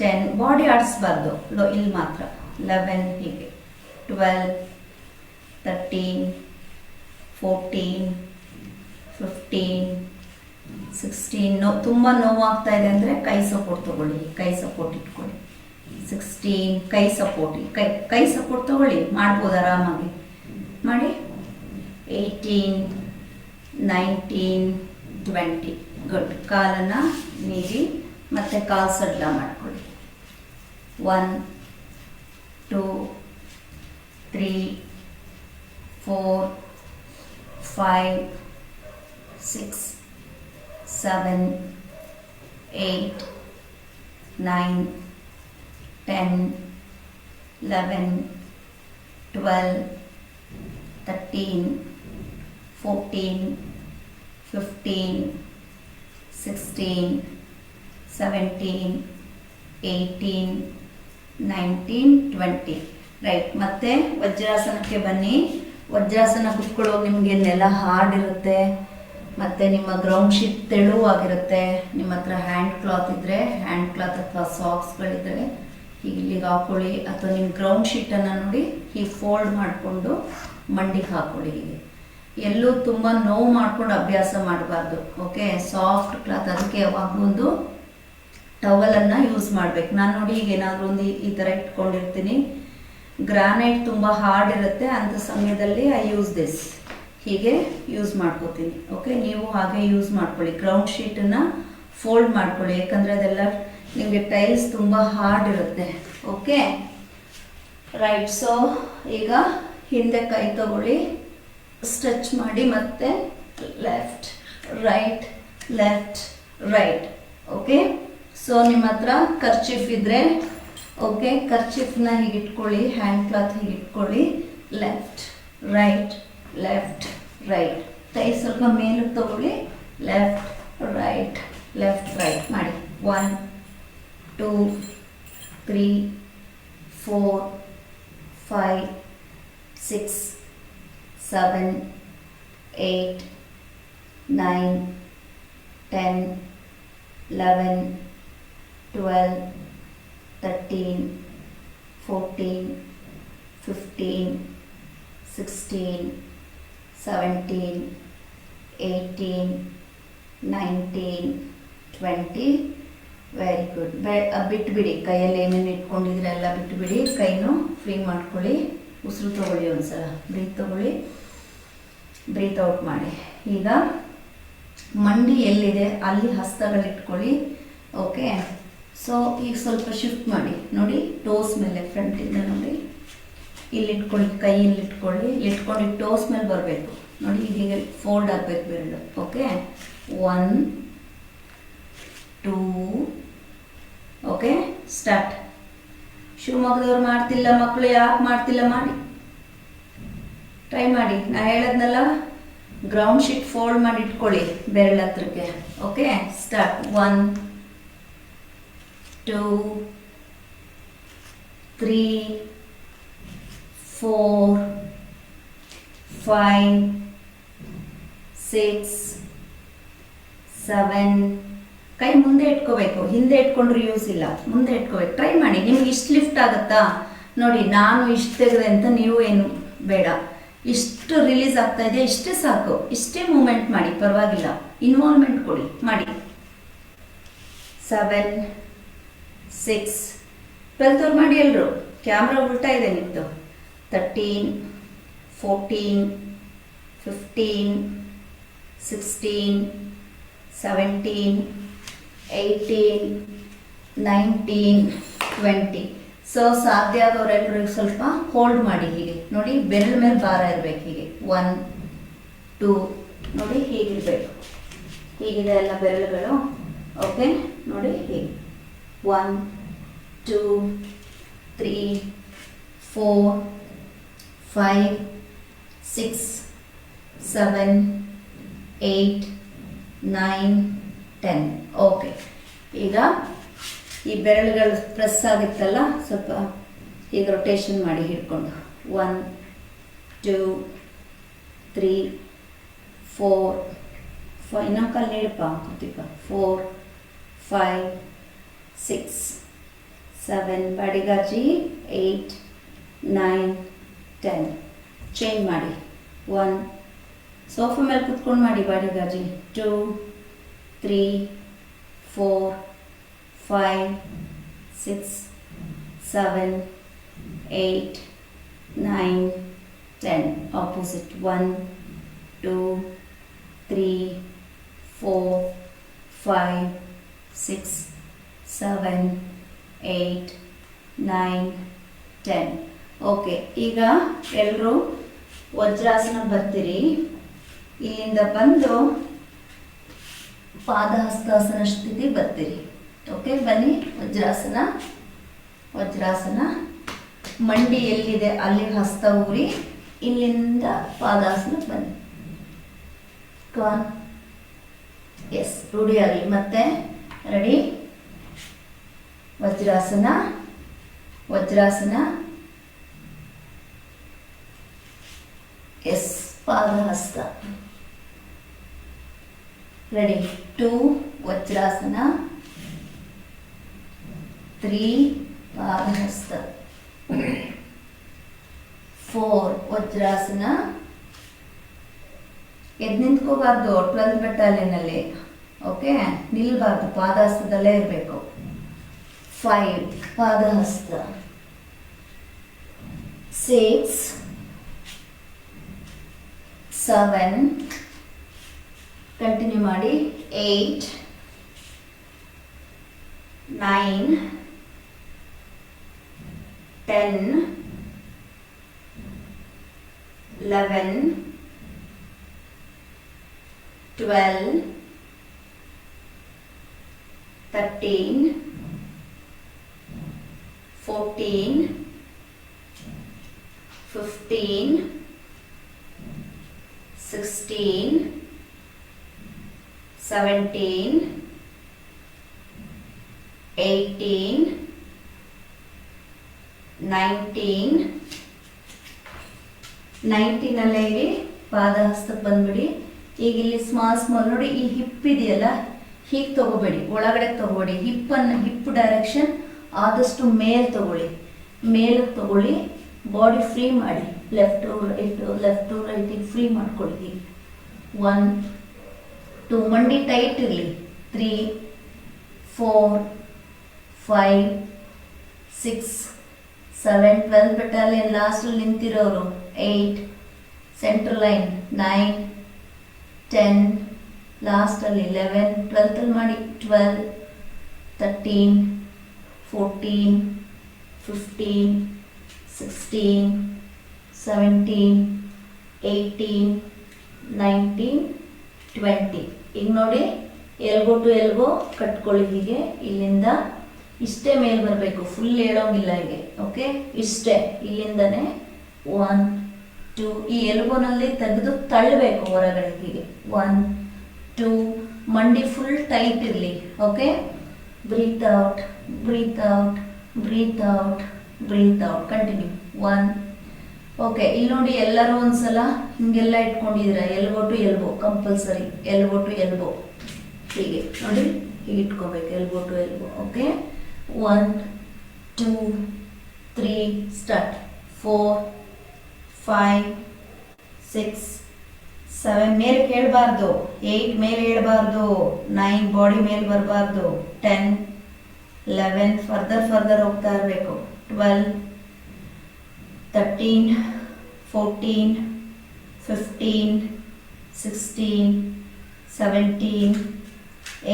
Speaker 1: 10. ಬಾಡಿ ಆಡಿಸ್ಬಾರ್ದು, ಇಲ್ಲಿ ಮಾತ್ರ. 11 ಹೀಗೆ 12 13 14 15 16. ತುಂಬ ನೋವಾಗ್ತಾ ಇದೆ ಅಂದರೆ ಕೈ ಸಪೋರ್ಟ್ ತಗೊಳ್ಳಿ, ಕೈ ಸಪೋರ್ಟ್ ಇಟ್ಕೊಳ್ಳಿ. 16 ಕೈ ಸಪೋರ್ಟ್, ಕೈ ಸಪೋರ್ಟ್ ತಗೊಳ್ಳಿ, ಮಾಡ್ಬೋದು ಆರಾಮಾಗಿ ಮಾಡಿ. 18 19 20. ಗುಡ್. ಕಾಲನ್ನು ನೀಡಿ ಮತ್ತೆ ಕಾಲು ಸಡ್ಲ ಮಾಡ್ಕೊಳ್ಳಿ. 1 2 3 4 5 6 7 8 9 10 11 12 13 14 15 16 17 18 19 20. ರೈಟ್. ಮತ್ತೆ ವಜ್ರಾಸನಕ್ಕೆ ಬನ್ನಿ. ವಜ್ರಾಸನ ಕುತ್ಕೊಳ್ಳೋವಾಗ ನಿಮಗೆ ನೆಲ ಹಾರ್ಡ್ ಇರುತ್ತೆ, ಮತ್ತು ನಿಮ್ಮ ಗ್ರೌಂಡ್ ಶೀಟ್ ತೆಳುವಾಗಿರುತ್ತೆ. ನಿಮ್ಮ ಹತ್ರ ಹ್ಯಾಂಡ್ ಕ್ಲಾತ್ ಇದ್ದರೆ ಹ್ಯಾಂಡ್ ಕ್ಲಾತ್ ಅಥವಾ ಸಾಕ್ಸ್ಗಳಿದ್ದರೆ ಹೀಗೆ ಇಲ್ಲಿಗೆ ಹಾಕ್ಕೊಳ್ಳಿ, ಅಥವಾ ನಿಮ್ಮ ಗ್ರೌಂಡ್ ಶೀಟನ್ನು ನೋಡಿ ಹೀಗೆ ಫೋಲ್ಡ್ ಮಾಡಿಕೊಂಡು ಮಂಡಿಗೆ ಹಾಕ್ಕೊಳ್ಳಿ. ಹೀಗೆ ಎಲ್ಲೂ ತುಂಬ ನೋವು ಮಾಡ್ಕೊಂಡು ಅಭ್ಯಾಸ ಮಾಡಬಾರ್ದು. Okay, soft cloth. ಅದಕ್ಕೆ ಯಾವಾಗಲೂ ಒಂದು ಟವಲನ್ನು ಯೂಸ್ ಮಾಡಬೇಕು. ನಾನು ನೋಡಿ ಈಗ ಏನಾದರೂ ಒಂದು ಈ ಥರ ಇಟ್ಕೊಂಡಿರ್ತೀನಿ. ಗ್ರಾನೈಟ್ ತುಂಬ ಹಾರ್ಡ್ ಇರುತ್ತೆ, ಅಂಥ ಸಮಯದಲ್ಲಿ ಐ ಯೂಸ್ ದಿಸ್. ಹೀಗೆ ಯೂಸ್ ಮಾಡ್ಕೋತೀನಿ. ಓಕೆ, ನೀವು ಹಾಗೆ ಯೂಸ್ ಮಾಡ್ಕೊಳ್ಳಿ. ಗ್ರೌಂಡ್ ಶೀಟನ್ನು ಫೋಲ್ಡ್ ಮಾಡ್ಕೊಳ್ಳಿ, ಯಾಕಂದರೆ ಅದೆಲ್ಲ ನಿಮಗೆ ಟೈಲ್ಸ್ ತುಂಬ ಹಾರ್ಡ್ ಇರುತ್ತೆ. Okay, right. ಸೊ ಈಗ ಹಿಂದೆ ಕೈ ತಗೊಳ್ಳಿ, ಸ್ಟ್ರೆಚ್ ಮಾಡಿ, ಮತ್ತೆ left right left right. Okay, so ನಿಮ್ಮ ಹತ್ರ ಕರ್ಚಿಫ್ ಇದ್ದರೆ ಓಕೆ, ಕರ್ಚಿಫ್ನ ಹೀಗೆ ಇಟ್ಕೊಳ್ಳಿ, ಹ್ಯಾಂಡ್ ಕ್ಲಾತ್ ಹೀಗೆ ಇಟ್ಕೊಳ್ಳಿ. Left right left right. ಕೈ ಸ್ವಲ್ಪ ಮೇಲಕ್ಕೆ ತಗೊಳ್ಳಿ. ಲೆಫ್ಟ್ ರೈಟ್ ಮಾಡಿ. 1 2 3 4 5 6 7 8 9 10 11 12 13 14 15 16 17 18 19 20. Very good. ಬಿಟ್ಬಿಡಿ, ಕೈಯಲ್ಲಿ ಏನೇನು ಇಟ್ಕೊಂಡಿದ್ರೆ ಎಲ್ಲ ಬಿಟ್ಟುಬಿಡಿ. ಕೈನೂ ಫ್ರೀ ಮಾಡ್ಕೊಳ್ಳಿ. ಉಸಿರು ತಗೊಳ್ಳಿ, ಒಂದ್ಸಲ ಬ್ರೀತ್ ತಗೊಳ್ಳಿ, ಬ್ರೀತ್ ಔಟ್ ಮಾಡಿ. ಈಗ ಮಂಡಿ ಎಲ್ಲಿದೆ ಅಲ್ಲಿ ಹಸ್ತಗಳಿಟ್ಕೊಳ್ಳಿ. ಓಕೆ, ಸೊ ಈಗ ಸ್ವಲ್ಪ ಶಿಫ್ಟ್ ಮಾಡಿ. ನೋಡಿ, ಟೋಸ್ ಮೇಲೆ ಫ್ರಂಟಿಂದ ನೋಡಿ ಇಲ್ಲಿಟ್ಕೊಳ್ಳಿ, ಕೈ ಇಲ್ಲಿಟ್ಕೊಳ್ಳಿ. ಇಟ್ಕೊಂಡು ಟೋಸ್ ಮೇಲೆ ಬರಬೇಕು. ನೋಡಿ, ಹೀಗೆ ಫೋಲ್ಡ್ ಆಗಬೇಕು ಬೆರಳು. ಓಕೆ, 1 2. Okay, start. ಶಿವಮೊಗ್ಗದವ್ರು ಮಾಡ್ತಿಲ್ಲ ಮಕ್ಕಳು, ಯಾಕೆ ಮಾಡ್ತಿಲ್ಲ? ಮಾಡಿ, ಟ್ರೈ ಮಾಡಿ. ನಾ ಹೇಳದ್ನಲ್ಲ, ಗ್ರೌಂಡ್ ಶೀಟ್ ಫೋಲ್ಡ್ ಮಾಡಿ ಇಟ್ಕೊಳ್ಳಿ ಬೆರಳ ಹತ್ರಕ್ಕೆ. Okay, start. 1 2 3 4 5 6 7. ಕೈ ಮುಂದೆ ಇಟ್ಕೋಬೇಕು, ಹಿಂದೆ ಇಟ್ಕೊಂಡ್ರೆ ಯೂಸ್ ಇಲ್ಲ, ಮುಂದೆ ಇಟ್ಕೋಬೇಕು. ಟ್ರೈ ಮಾಡಿ. ನಿಮ್ಗೆ ಇಷ್ಟು ಲಿಫ್ಟ್ ಆಗುತ್ತಾ ನೋಡಿ, ನಾನು ಇಷ್ಟು ತೆಗೆದೆ ಅಂತ ನೀವು ಏನು ಬೇಡ, ಇಷ್ಟು ರಿಲೀಸ್ ಆಗ್ತಾ ಇದೆ, ಇಷ್ಟೇ ಸಾಕು. ಇಷ್ಟೇ ಮೂಮೆಂಟ್ ಮಾಡಿ, ಪರವಾಗಿಲ್ಲ, ಇನ್ವಾಲ್ವ್ಮೆಂಟ್ ಕೊಡಿ, ಮಾಡಿ. 7 6 12 ಅವ್ರು ಮಾಡಿ ಎಲ್ಲರೂ. ಕ್ಯಾಮ್ರಾ ಉಲ್ಟಾ ಇದೆ ನಿಮ್ಮದು. 13 14 15 16 17 18 19 20. ಸೊ ಸಾಧ್ಯ ಆಗೋರೆಲ್ಲರೂ ಸ್ವಲ್ಪ ಹೋಲ್ಡ್ ಮಾಡಿ. ಹೀಗೆ ನೋಡಿ, ಬೆರಳ ಮೇಲೆ ಭಾರ ಇರಬೇಕು. ಹೀಗೆ 1 2 ನೋಡಿ, ಹೀಗಿರಬೇಕು. ಹೀಗಿದೆ ಎಲ್ಲ ಬೆರಳುಗಳು. ಓಕೆ, ನೋಡಿ ಹೀಗೆ 1 2 3 4 5 6 7 8 9 10. ಓಕೆ, ಈಗ ಈ ಬೆರಳುಗಳು ಪ್ರೆಸ್ ಆಗುತ್ತಲ್ಲ, ಸ್ವಲ್ಪ ಈಗ ರೊಟೇಷನ್ ಮಾಡಿ ಹಿಡ್ಕೊಂಡು 1 2 3 4 5. ಇನ್ನೊಂದು ಕಾಲು ನೀಡಪ್ಪ ಕೃತಿಕ. 4 5 6 7 ಬಾಡಿಗಾಜಿ 8 9 10. ಚೇಂಜ್ ಮಾಡಿ. 1 ಸೋಫಾ ಮೇಲೆ ಕುತ್ಕೊಂಡು ಮಾಡಿ ಬಾಡಿಗಾಜಿ. 2 3 4 5 6 7 8 9 10. ಆಪೋಸಿಟ್. 1 2 3 4 5 6 7 8 9 10. ಓಕೆ, ಈಗ ಎಲ್ಲರೂ ವಜ್ರಾಸನ ಬರ್ತೀರಿ. ಇಲ್ಲಿಂದ ಬಂದು ಪಾದಹಸ್ತಾಸನ ಸ್ಥಿತಿ ಬರ್ತೀರಿ. ಓಕೆ, ಬನ್ನಿ. ವಜ್ರಾಸನ. ವಜ್ರಾಸನ. ಮಂಡಿ ಎಲ್ಲಿದೆ ಅಲ್ಲಿ ಹಸ್ತ ಊರಿ ಇಲ್ಲಿಂದ ಪಾದಾಸನಕ್ಕೆ ಬನ್ನಿ. ಕಾನ್. ಎಸ್, ರೂಢಿ ಆಗಲಿ. ಮತ್ತೆ ready. Vajrasana, vajrasana. Yes, padahasta. Ready. 2 vajrasana, 3 padahasta, 4 vajrasana. ಎದ್ದು ನಿಂತ್ಕೋಬಾರ್ದು 12th ಬೆಟಾಲಿಯನಲ್ಲಿ. ಓಕೆ, ನಿಲ್ಬಾರ್ದು, ಪಾದಹಸ್ತದಲ್ಲೇ ಇರಬೇಕು. 5 ಪಾದಹಸ್ತ, 6 7 ಕಂಟಿನ್ಯೂ ಮಾಡಿ. 8 9 10 11 12 13 14 15 16 17 18 19 ಅಲ್ಲೇ ಇರಿ. ಪಾದಹಸ್ತಕ್ಕೆ ಬಂದ್ಬಿಡಿ. ಈಗ ಇಲ್ಲಿ ಸ್ಮಾಲ್ ನೋಡಿ, ಈ ಹಿಪ್ ಇದೆಯಲ್ಲ, ಹೀಗೆ ತಗೋಬೇಡಿ, ಒಳಗಡೆ ತಗೋಬೇಡಿ. ಹಿಪ್ ಡೈರೆಕ್ಷನ್ ಆದಷ್ಟು ಮೇಲ್ ತಗೊಳ್ಳಿ, ಮೇಲಕ್ಕೆ ತಗೊಳ್ಳಿ. ಬಾಡಿ ಫ್ರೀ ಮಾಡಿ. ಲೆಫ್ಟ್ ಟು ರೈಟಿಗೆ ಫ್ರೀ ಮಾಡ್ಕೊಳ್ಳಿ. ಹೀಗೆ 1 2 ಮಂಡಿ ಟೈಟ್ ಇರಲಿ. 3 4 5 6 7 12 ಬೆಟಾಲಿಯನ್ ಲಾಸ್ಟಲ್ಲಿ ನಿಂತಿರೋರು. 8 ಸೆಂಟ್ರಲ್ ಲೈನ್. 9 10 ಲಾಸ್ಟಲ್ಲಿ. 11 12ಅಲ್ಲಿ ಮಾಡಿ. 12 13 14 15 16 17 18 19 20. ಈಗ ನೋಡಿ, ಎಲ್ಬೋ ಟು ಎಲ್ಬೋ ಕಟ್ಕೊಳ್ಳಿ. ಹೀಗೆ ಇಲ್ಲಿಂದ ಇಷ್ಟೇ ಮೇಲೆ ಬರಬೇಕು, ಫುಲ್ ಹೇಳೋಂಗಿಲ್ಲ ಹೀಗೆ. ಓಕೆ, ಇಷ್ಟೇ ಇಲ್ಲಿಂದನೇ. 1 2 ಈ ಎಲ್ಬೋನಲ್ಲಿ ತೆಗೆದು ತಳ್ಳಬೇಕು ಹೊರಗಡೆ. ಹೀಗೆ 1 2 ಮಂಡಿ ಫುಲ್ ಟೈಟ್ ಇರಲಿ. Okay, breathe out, breathe out, breathe out, breathe out. Continue. 1. Okay, ಇಲ್ಲಿ ನೋಡಿ ಎಲ್ಲರೂ ಒಂದ್ಸಲ ಹಿಂಗೆಲ್ಲ ಇಟ್ಕೊಂಡಿದ್ದೀರಾ. Elbow to elbow compulsory, elbow to elbow ಹೀಗೆ ನೋಡಿ, ಹೀಗೆ ಇಟ್ಕೋಬೇಕು, elbow to elbow. Okay, 1 2 3 start. 4 5 6 7 ಮೇಲೆ ಹೇಳ್ಬಾರ್ದು, 8 ಮೇಲೆ ಹೇಳ್ಬಾರ್ದು, 9 ಬಾಡಿ ಮೇಲೆ ಬರಬಾರ್ದು, 10 11 ಫರ್ದರ್ ಹೋಗ್ತಾ ಇರಬೇಕು, 12 13 14 15 16 17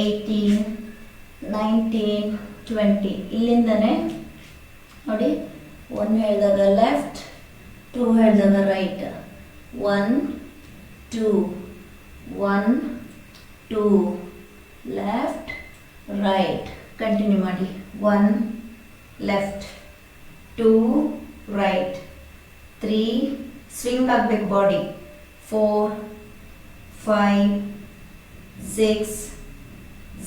Speaker 1: 18 19 20. ಇಲ್ಲಿಂದನೇ ನೋಡಿ, 1 ಹೇಳಿದಾಗ ಲೆಫ್ಟ್, 2 ಹೇಳಿದಾಗ ರೈಟ್. 1 2 1 2 left right. ಕಂಟಿನ್ಯೂ ಮಾಡಿ. 1 ಲೆಫ್ಟ್, 2 ರೈಟ್, 3 ಸ್ವಿಂಗ್ ಆಗಬೇಕು ಬಾಡಿ, 4 5 6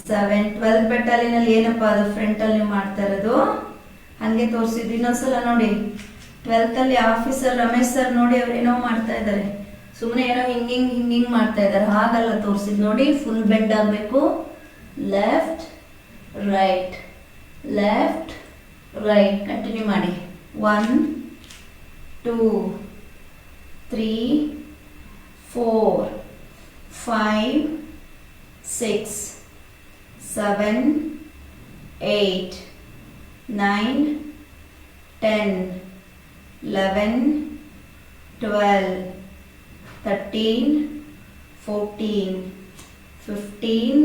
Speaker 1: 7 12 ಬೆಟ್ಟಲಿನಲ್ಲಿ ಏನಪ್ಪ ಅದು ಫ್ರಂಟಲ್ಲಿ ನೀವು ಮಾಡ್ತಾ ಇರೋದು, ಹಾಗೆ ತೋರಿಸಿದ್ದು. ಇನ್ನೊಂದ್ಸಲ ನೋಡಿ, 12th ಅಲ್ಲಿ ಆಫೀಸರ್ ರಮೇಶ್ ಸರ್ ನೋಡಿ, ಅವ್ರು ಏನೋ ಮಾಡ್ತಾ ಇದ್ದಾರೆ, ಸುಮ್ಮನೆ ಏನೋ ಹಿಂಗಿಂಗ್ ಮಾಡ್ತಾ ಇದ್ದಾರೆ, ಹಾಗಲ್ಲ ತೋರಿಸಿದ್ದು ನೋಡಿ. ಫುಲ್ ಬೆಂಡ್ ಆಗಬೇಕು, left right left right. Continue ಮಾಡಿ. 1 2 3 4 5 6 7 8 9 10 11 12 13 14 15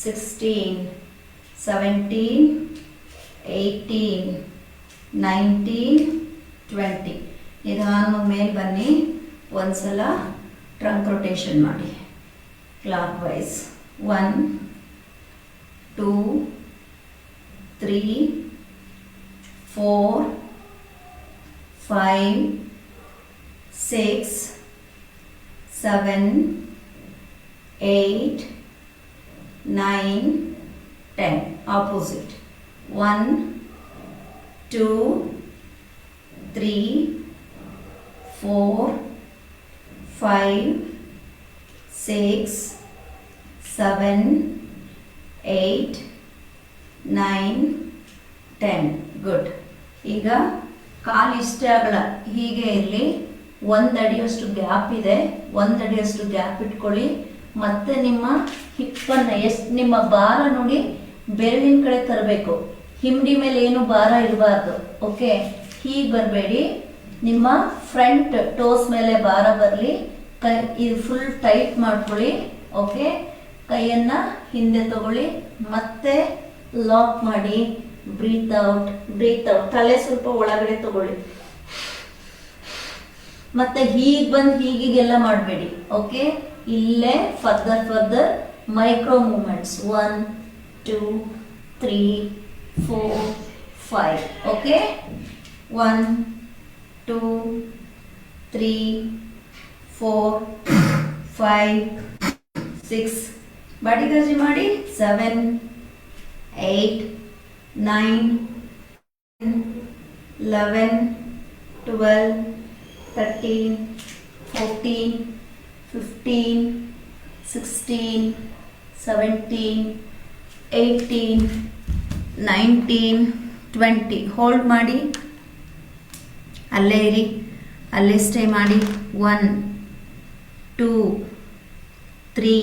Speaker 1: 16 17 18 19 20. ನಿಧಾನ ಮೇಲೆ ಬನ್ನಿ, ಒಂದ್ಸಲ ಟ್ರಂಕ್ ರೊಟೇಷನ್ ಮಾಡಿ ಕ್ಲಾಕ್ ವೈಸ್. 1 2 3 4 5 6 7 8 9 10. Opposite. 1 2 3 4 5 6 7 8 9 10. ಗುಡ್. ಈಗ ಕಾಲು ಇಷ್ಟೇ ಆಗಲ್ಲ, ಹೀಗೆ ಇರಲಿ. 1 ಅಡಿಯಷ್ಟು ಗ್ಯಾಪ್ ಇದೆ, 1 ಅಡಿಯಷ್ಟು ಗ್ಯಾಪ್ ಇಟ್ಕೊಳ್ಳಿ. ಮತ್ತೆ ನಿಮ್ಮ ಹಿಪ್ಪನ್ನು ಎಷ್ಟು, ನಿಮ್ಮ ಭಾರ ನೋಡಿ ಬೆರಳಿನ ಕಡೆ ತರಬೇಕು, ಹಿಂಡಿ ಮೇಲೆ ಏನು ಭಾರ ಇರಬಾರ್ದು. ಓಕೆ, ಹೀಗೆ ಬರಬೇಡಿ, ನಿಮ್ಮ ಫ್ರಂಟ್ ಟೋಸ್ ಮೇಲೆ ಭಾರ ಬರಲಿ. ಕೈ ಇದು ಫುಲ್ ಟೈಟ್ ಮಾಡ್ಕೊಳ್ಳಿ. ಓಕೆ, ಕೈಯನ್ನು ಹಿಂದೆ ತಗೊಳ್ಳಿ, ಮತ್ತೆ ಲಾಕ್ ಮಾಡಿ. Breathe out, breathe out. ತಲೆ ಸ್ವಲ್ಪ ಒಳಗಡೆ ತಗೊಳ್ಳಿ. ಮತ್ತೆ ಹೀಗೆ ಬಂದು ಹೀಗೆಲ್ಲ ಮಾಡಬೇಡಿ. ಓಕೆ, ಇಲ್ಲೇ further micro movements. 1 2 3 4 5. Okay, 1 2 3 4 5 6. Body ಗರ್ಜಿ ಮಾಡಿ. 7 8 9 11 12 13 14 15 16 17 18 19 20. ಹೋಲ್ಡ್ ಮಾಡಿ, ಅಲ್ಲೇ ಇರಿ, ಅಲ್ಲೇ ಸ್ಟೇ ಮಾಡಿ. 1 2 3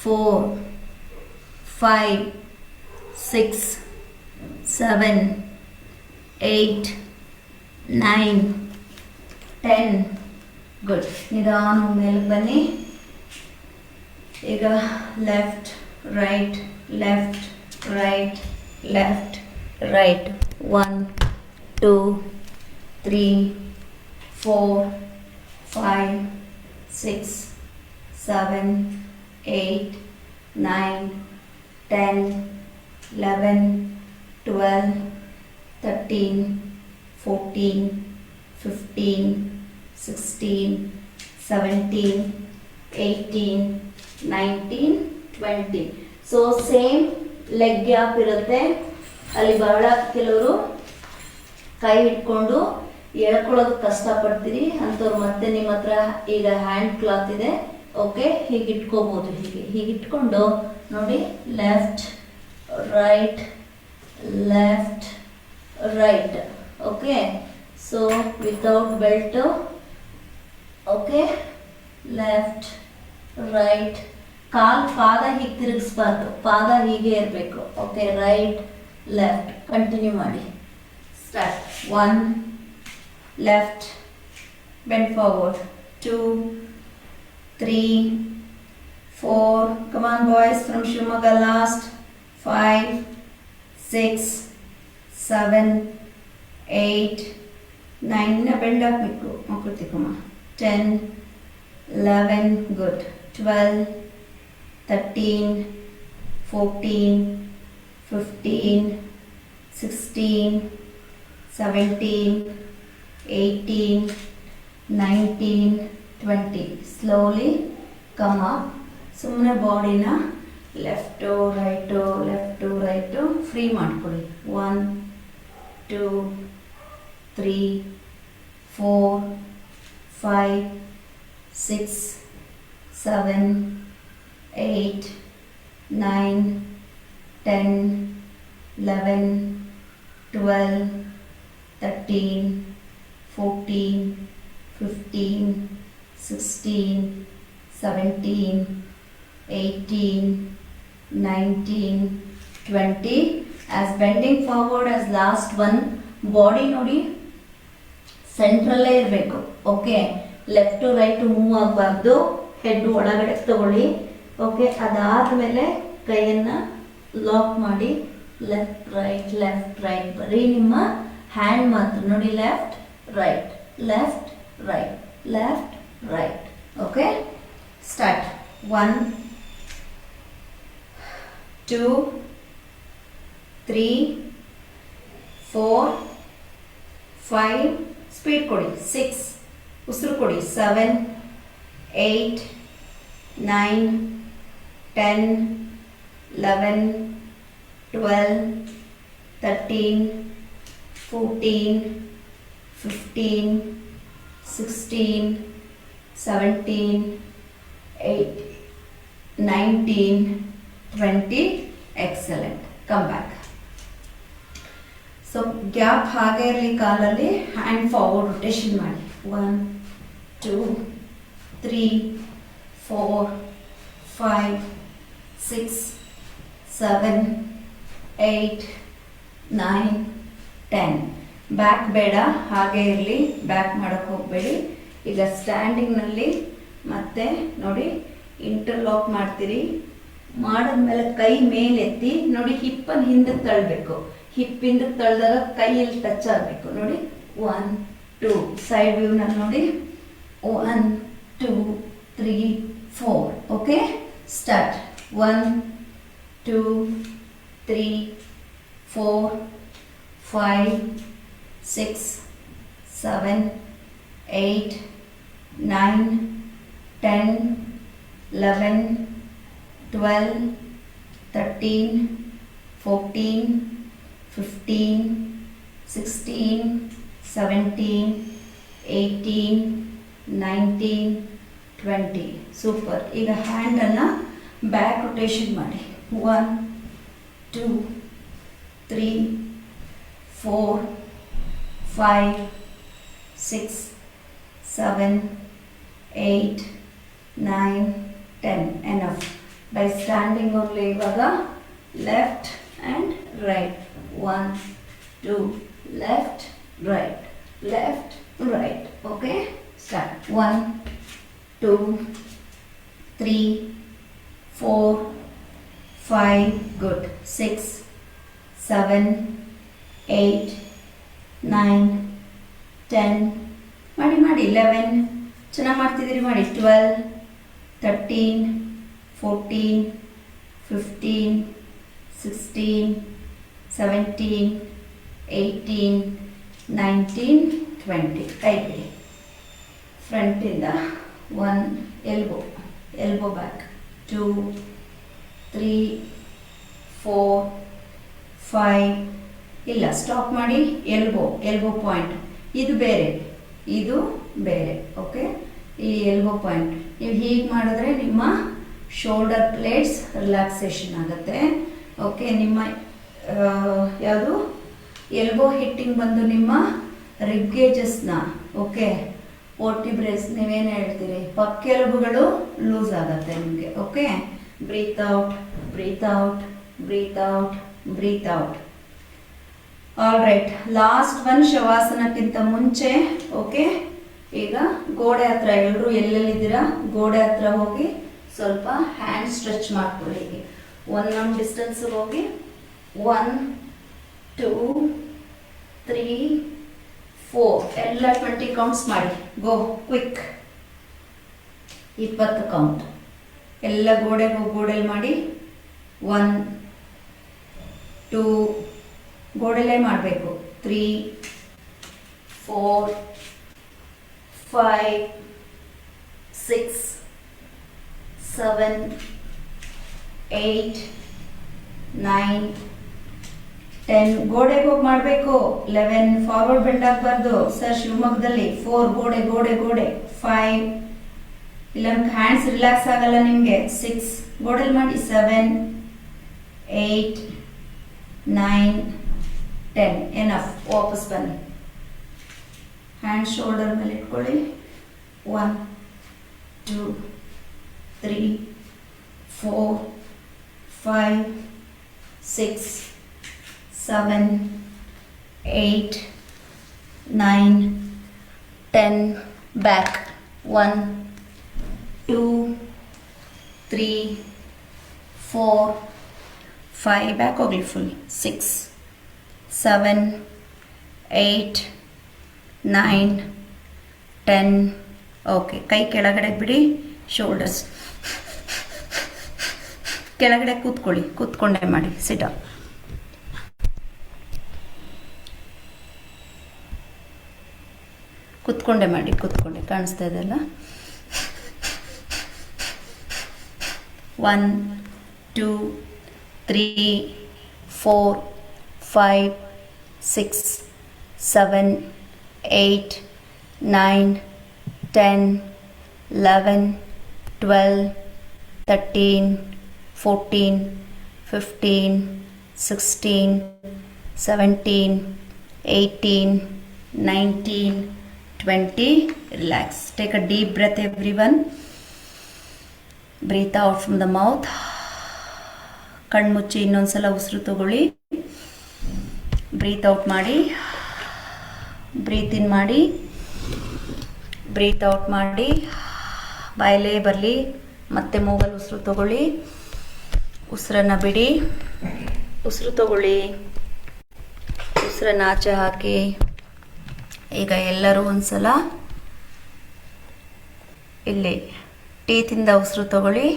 Speaker 1: 4 5 6 7 8 9 10. ಗುಡ್. ನಿಧಾನ ಮೇಲೆ ಬನ್ನಿ. ಈಗ left right left right left right. 1 2 3 4 5 6 7 8 9 10 11 12 13 14 15 16 17 18 19 20. So same leg gap ಇರುತ್ತೆ, ಅಲ್ಲಿ ಬಹಳ ಕೆಲವರು ಕೈ ಇಟ್ಕೊಂಡು ಎಳ್ಕೊಳ್ಳೋದು ಕಷ್ಟಪಡ್ತೀರಿ ಅಂಥವ್ರು ಮತ್ತೆ ನಿಮ್ಮ ಹತ್ರ ಈಗ ಹ್ಯಾಂಡ್ ಕ್ಲಾತ್ ಇದೆ, ಓಕೆ, ಹೀಗೆ ಇಟ್ಕೋಬೋದು. ಹೀಗೆ ಇಟ್ಕೊಂಡು ನೋಡಿ, left right left right, okay. So without belt, okay, left right. ಪಾದ ಹೀಗೆ ತಿರುಗಿಸ್ಬಾರ್ದು, ಪಾದ ಹೀಗೆ ಇರಬೇಕು, ಓಕೆ. ರೈಟ್ ಲೆಫ್ಟ್ ಕಂಟಿನ್ಯೂ ಮಾಡಿ. Start. 1 left, bend forward, 2 3 4, come on boys from Shimoga, last, 5 6 7 8 9, bend up mikku makriti kuma, 10 11, good, 12 13 14 15 16 17 18 19 20. Slowly come up. ಸುಮ್ಮನೆ ಬಾಡಿನ left right left right free ಮಾಡ್ಕೊಳ್ಳಿ. 1 2 3 4 5 6 7 8 9 10 11 12 13 14 15 16 17 18 19 20. as bending forward as last one, body ನೋಡಿ ಸೆಂಟ್ರಲ್ಲೇ ಇರಬೇಕು, okay. Left to right move ಆಗಬಾರ್ದು, head ಒಳಗಡೆ ತಗೊಳ್ಳಿ, okay. ಅದಾದಮೇಲೆ ಕೈಯನ್ನು ಲಾಕ್ ಮಾಡಿ ಲೆಫ್ಟ್ ರೈಟ್ ಬರೀ ನಿಮ್ಮ ಹ್ಯಾಂಡ್ ಮಾತ್ರ ನೋಡಿ, left right right, okay. Start. 1 2 3 4 5, speed ಕೊಡಿ, 6, ಉಸಿರು ಕೊಡಿ, 7 8 9 10 11 12 13 14 15 16 17 18 19 20. excellent. come back. So gap ಹಾಗೆ ಇರಲಿ ಕಾಲಲ್ಲಿ, ಹ್ಯಾಂಡ್ ಫಾರ್ವರ್ಡ್ ರೊಟೇಷನ್ ಮಾಡಿ. 1 2 3 4 5 6 7 8 9 10. ಬ್ಯಾಕ್ ಬೇಡ, ಹಾಗೆ ಇರಲಿ, ಬ್ಯಾಕ್ ಮಾಡೋಕ್ಕೆ ಹೋಗಬೇಡಿ. ಈಗ ಸ್ಟ್ಯಾಂಡಿಂಗ್ನಲ್ಲಿ ಮತ್ತೆ ನೋಡಿ ಇಂಟರ್ಲಾಕ್ ಮಾಡ್ತೀರಿ. ಮಾಡಿದ್ಮೇಲೆ ಕೈ ಮೇಲೆತ್ತಿ ನೋಡಿ, ಹಿಪ್ಪನ್ನು ಹಿಂದಕ್ಕೆ ತಳ್ಳಬೇಕು. ಹಿಪ್ ಹಿಂದಕ್ಕೆ ತಳ್ಳಿದಾಗ ಕೈಯಲ್ಲಿ ಟಚ್ ಆಗಬೇಕು ನೋಡಿ. 1 2, ಸೈಡ್ ವ್ಯೂನಲ್ಲಿ ನೋಡಿ, 1 2 3 4, ಓಕೆ. ಸ್ಟಾರ್ಟ್. 1 2 3 4 5 6 7 8 9 10 11 12 13 14 15 16 17 18 19 20. ಸೂಪರ್. ಈಗ ಹ್ಯಾಂಡನ್ನು ಬ್ಯಾಕ್ ರೊಟೇಷನ್ ಮಾಡಿ. 1 2 3 4 5 6 7 8 9 10. ಎನಫ್. By standing only. ಇವಾಗ left and right. 1 2 left right, okay. Start. 1 2 3 4 5, good. 6 7 8 9 10 ಮಾಡಿ 11, ಚೆನ್ನಾಗಿ ಮಾಡ್ತಿದ್ದೀರಿ, ಮಾಡಿ 12 13 14 15 16 17 18 19 20. ಕೈ ಬಿಡಿ. ಫ್ರಂಟಿಂದ 1 ಎಲ್ಬೋ ಬ್ಯಾಕ್, 2 3 4 5 ಇಲ್ಲ ಸ್ಟಾಪ್ ಮಾಡಿ. ಎಲ್ಬೋ ಪಾಯಿಂಟ್ ಇದು ಬೇರೆ, ಇದು ಬೇರೆ. ಓಕೆ, ಇಲ್ಲಿ ಎಲ್ಬೋ ಪಾಯಿಂಟ್ ನೀವು ಹೀಗೆ ಮಾಡಿದ್ರೆ ನಿಮ್ಮ ಶೋಲ್ಡರ್ ಪ್ಲೇಟ್ಸ್ ರಿಲ್ಯಾಕ್ಸೇಷನ್ ಆಗುತ್ತೆ. ಓಕೆ, ನಿಮ್ಮ ಯಾವುದು ಎಲ್ಬೋ ಹಿಟ್ಟಿಂಗ್ ಬಂದು ನಿಮ್ಮ ರಿಬ್ಗೇಜಸ್ನ, ಓಕೆ, ಓರ್ಟಿಬ್ರೇಸ್ ನೀವೇನು ಹೇಳ್ತೀರಿ, ಪಕ್ಕೆಲುಬುಗಳು ಲೂಸ್ ಆಗುತ್ತೆ ನಿಮಗೆ. Okay, breathe out, breathe out, breathe out, breathe out. All right, last one ಶವಾಸನಕ್ಕಿಂತ ಮುಂಚೆ. ಓಕೆ, ಈಗ ಗೋಡೆ ಹತ್ರ ಎಲ್ಲರೂ ಎಲ್ಲೆಲ್ಲಿದ್ದೀರಾ ಗೋಡೆ ಹತ್ರ ಹೋಗಿ ಸ್ವಲ್ಪ ಹ್ಯಾಂಡ್ ಸ್ಟ್ರೆಚ್ ಮಾಡ್ಕೊಳ್ಳಿ. ನಮ್ಮ ಡಿಸ್ಟೆನ್ಸ್ ಹೋಗಿ 1 2 3 4 ಎಲ್ಲ 20 ಕೌಂಟ್ಸ್ ಮಾಡಿ. ಗೋ ಕ್ವಿಕ್, 20 ಕೌಂಟ್ ಎಲ್ಲ ಗೋಡೆಲಿ ಮಾಡಿ. 1 2 ಗೋಡೆಲೇ ಮಾಡಬೇಕು. 3 4 5 6 7 8 9 10 ಗೋಡೆಗೆ ಹೋಗಿ ಮಾಡಬೇಕು. 11 ಫಾರ್ವರ್ಡ್ ಬೆಂಡ್ ಆಗಬಾರ್ದು ಸರ್ ಶಿವಮೊಗ್ಗದಲ್ಲಿ. 4 ಗೋಡೆ 5 ಇಲ್ಲ ಹ್ಯಾಂಡ್ಸ್ ರಿಲ್ಯಾಕ್ಸ್ ಆಗಲ್ಲ ನಿಮಗೆ. 6 ಗೋಡೆಲಿ ಮಾಡಿ. 7 8 9 10 ಎನಫ್. ವಾಪಸ್ ಬನ್ನಿ, ಹ್ಯಾಂಡ್ ಶೋಲ್ಡರ್ ಮೇಲೆ ಇಟ್ಕೊಳ್ಳಿ. 1 2 3 4 5 6 7 8 9 10 ಬ್ಯಾಕ್. 1 2 3 4 5 ಬ್ಯಾಕ್ ಹೋಗಲಿ ಫುಲ್. 6 7 8 9 10. ಓಕೆ, ಕೈ ಕೆಳಗಡೆ ಬಿಡಿ, ಶೋಲ್ಡರ್ಸ್ ಕೆಳಗಡೆ ಕೂತ್ಕೊಂಡೇ ಮಾಡಿ. ಸಿಟ್ ಅಪ್. ಕೂತ್ಕೊಂಡೆ ಕಾಣಿಸ್ತಾ ಇದೆಯಲ್ಲ. 1 2 3 4 5 6 7 8 9 10 11 12 13 14 15 16 17 18 19 20. Relax. Take a deep breath everyone. Breathe out from the mouth. ಕಣ್ಮುಚ್ಚಿ ಇನ್ನೊಂದ್ಸಲ ಉಸಿರು ತಗೊಳ್ಳಿ. ಬ್ರೀತ್ ಔಟ್ ಮಾಡಿ. ಬ್ರೀತ್ ಇನ್ ಮಾಡಿ, ಬ್ರೀತ್ ಔಟ್ ಮಾಡಿ. ಬಾಯಲ್ಲೇ ಬರಲಿ. ಮತ್ತೆ ಮೂಗಲ್ಲಿ ಉಸಿರು ತಗೊಳ್ಳಿ. ಉಸಿರನ್ನು ಬಿಡಿ. ಉಸಿರು ತಗೊಳ್ಳಿ. ಉಸಿರನ್ನು ಆಚೆ ಹಾಕಿ. ಈಗ ಎಲ್ಲರೂ ಒಂದ್ಸಲ ಇಲ್ಲಿ ಟೀತಿಂದ ಉಸಿರು ತಗೊಳ್ಳಿ.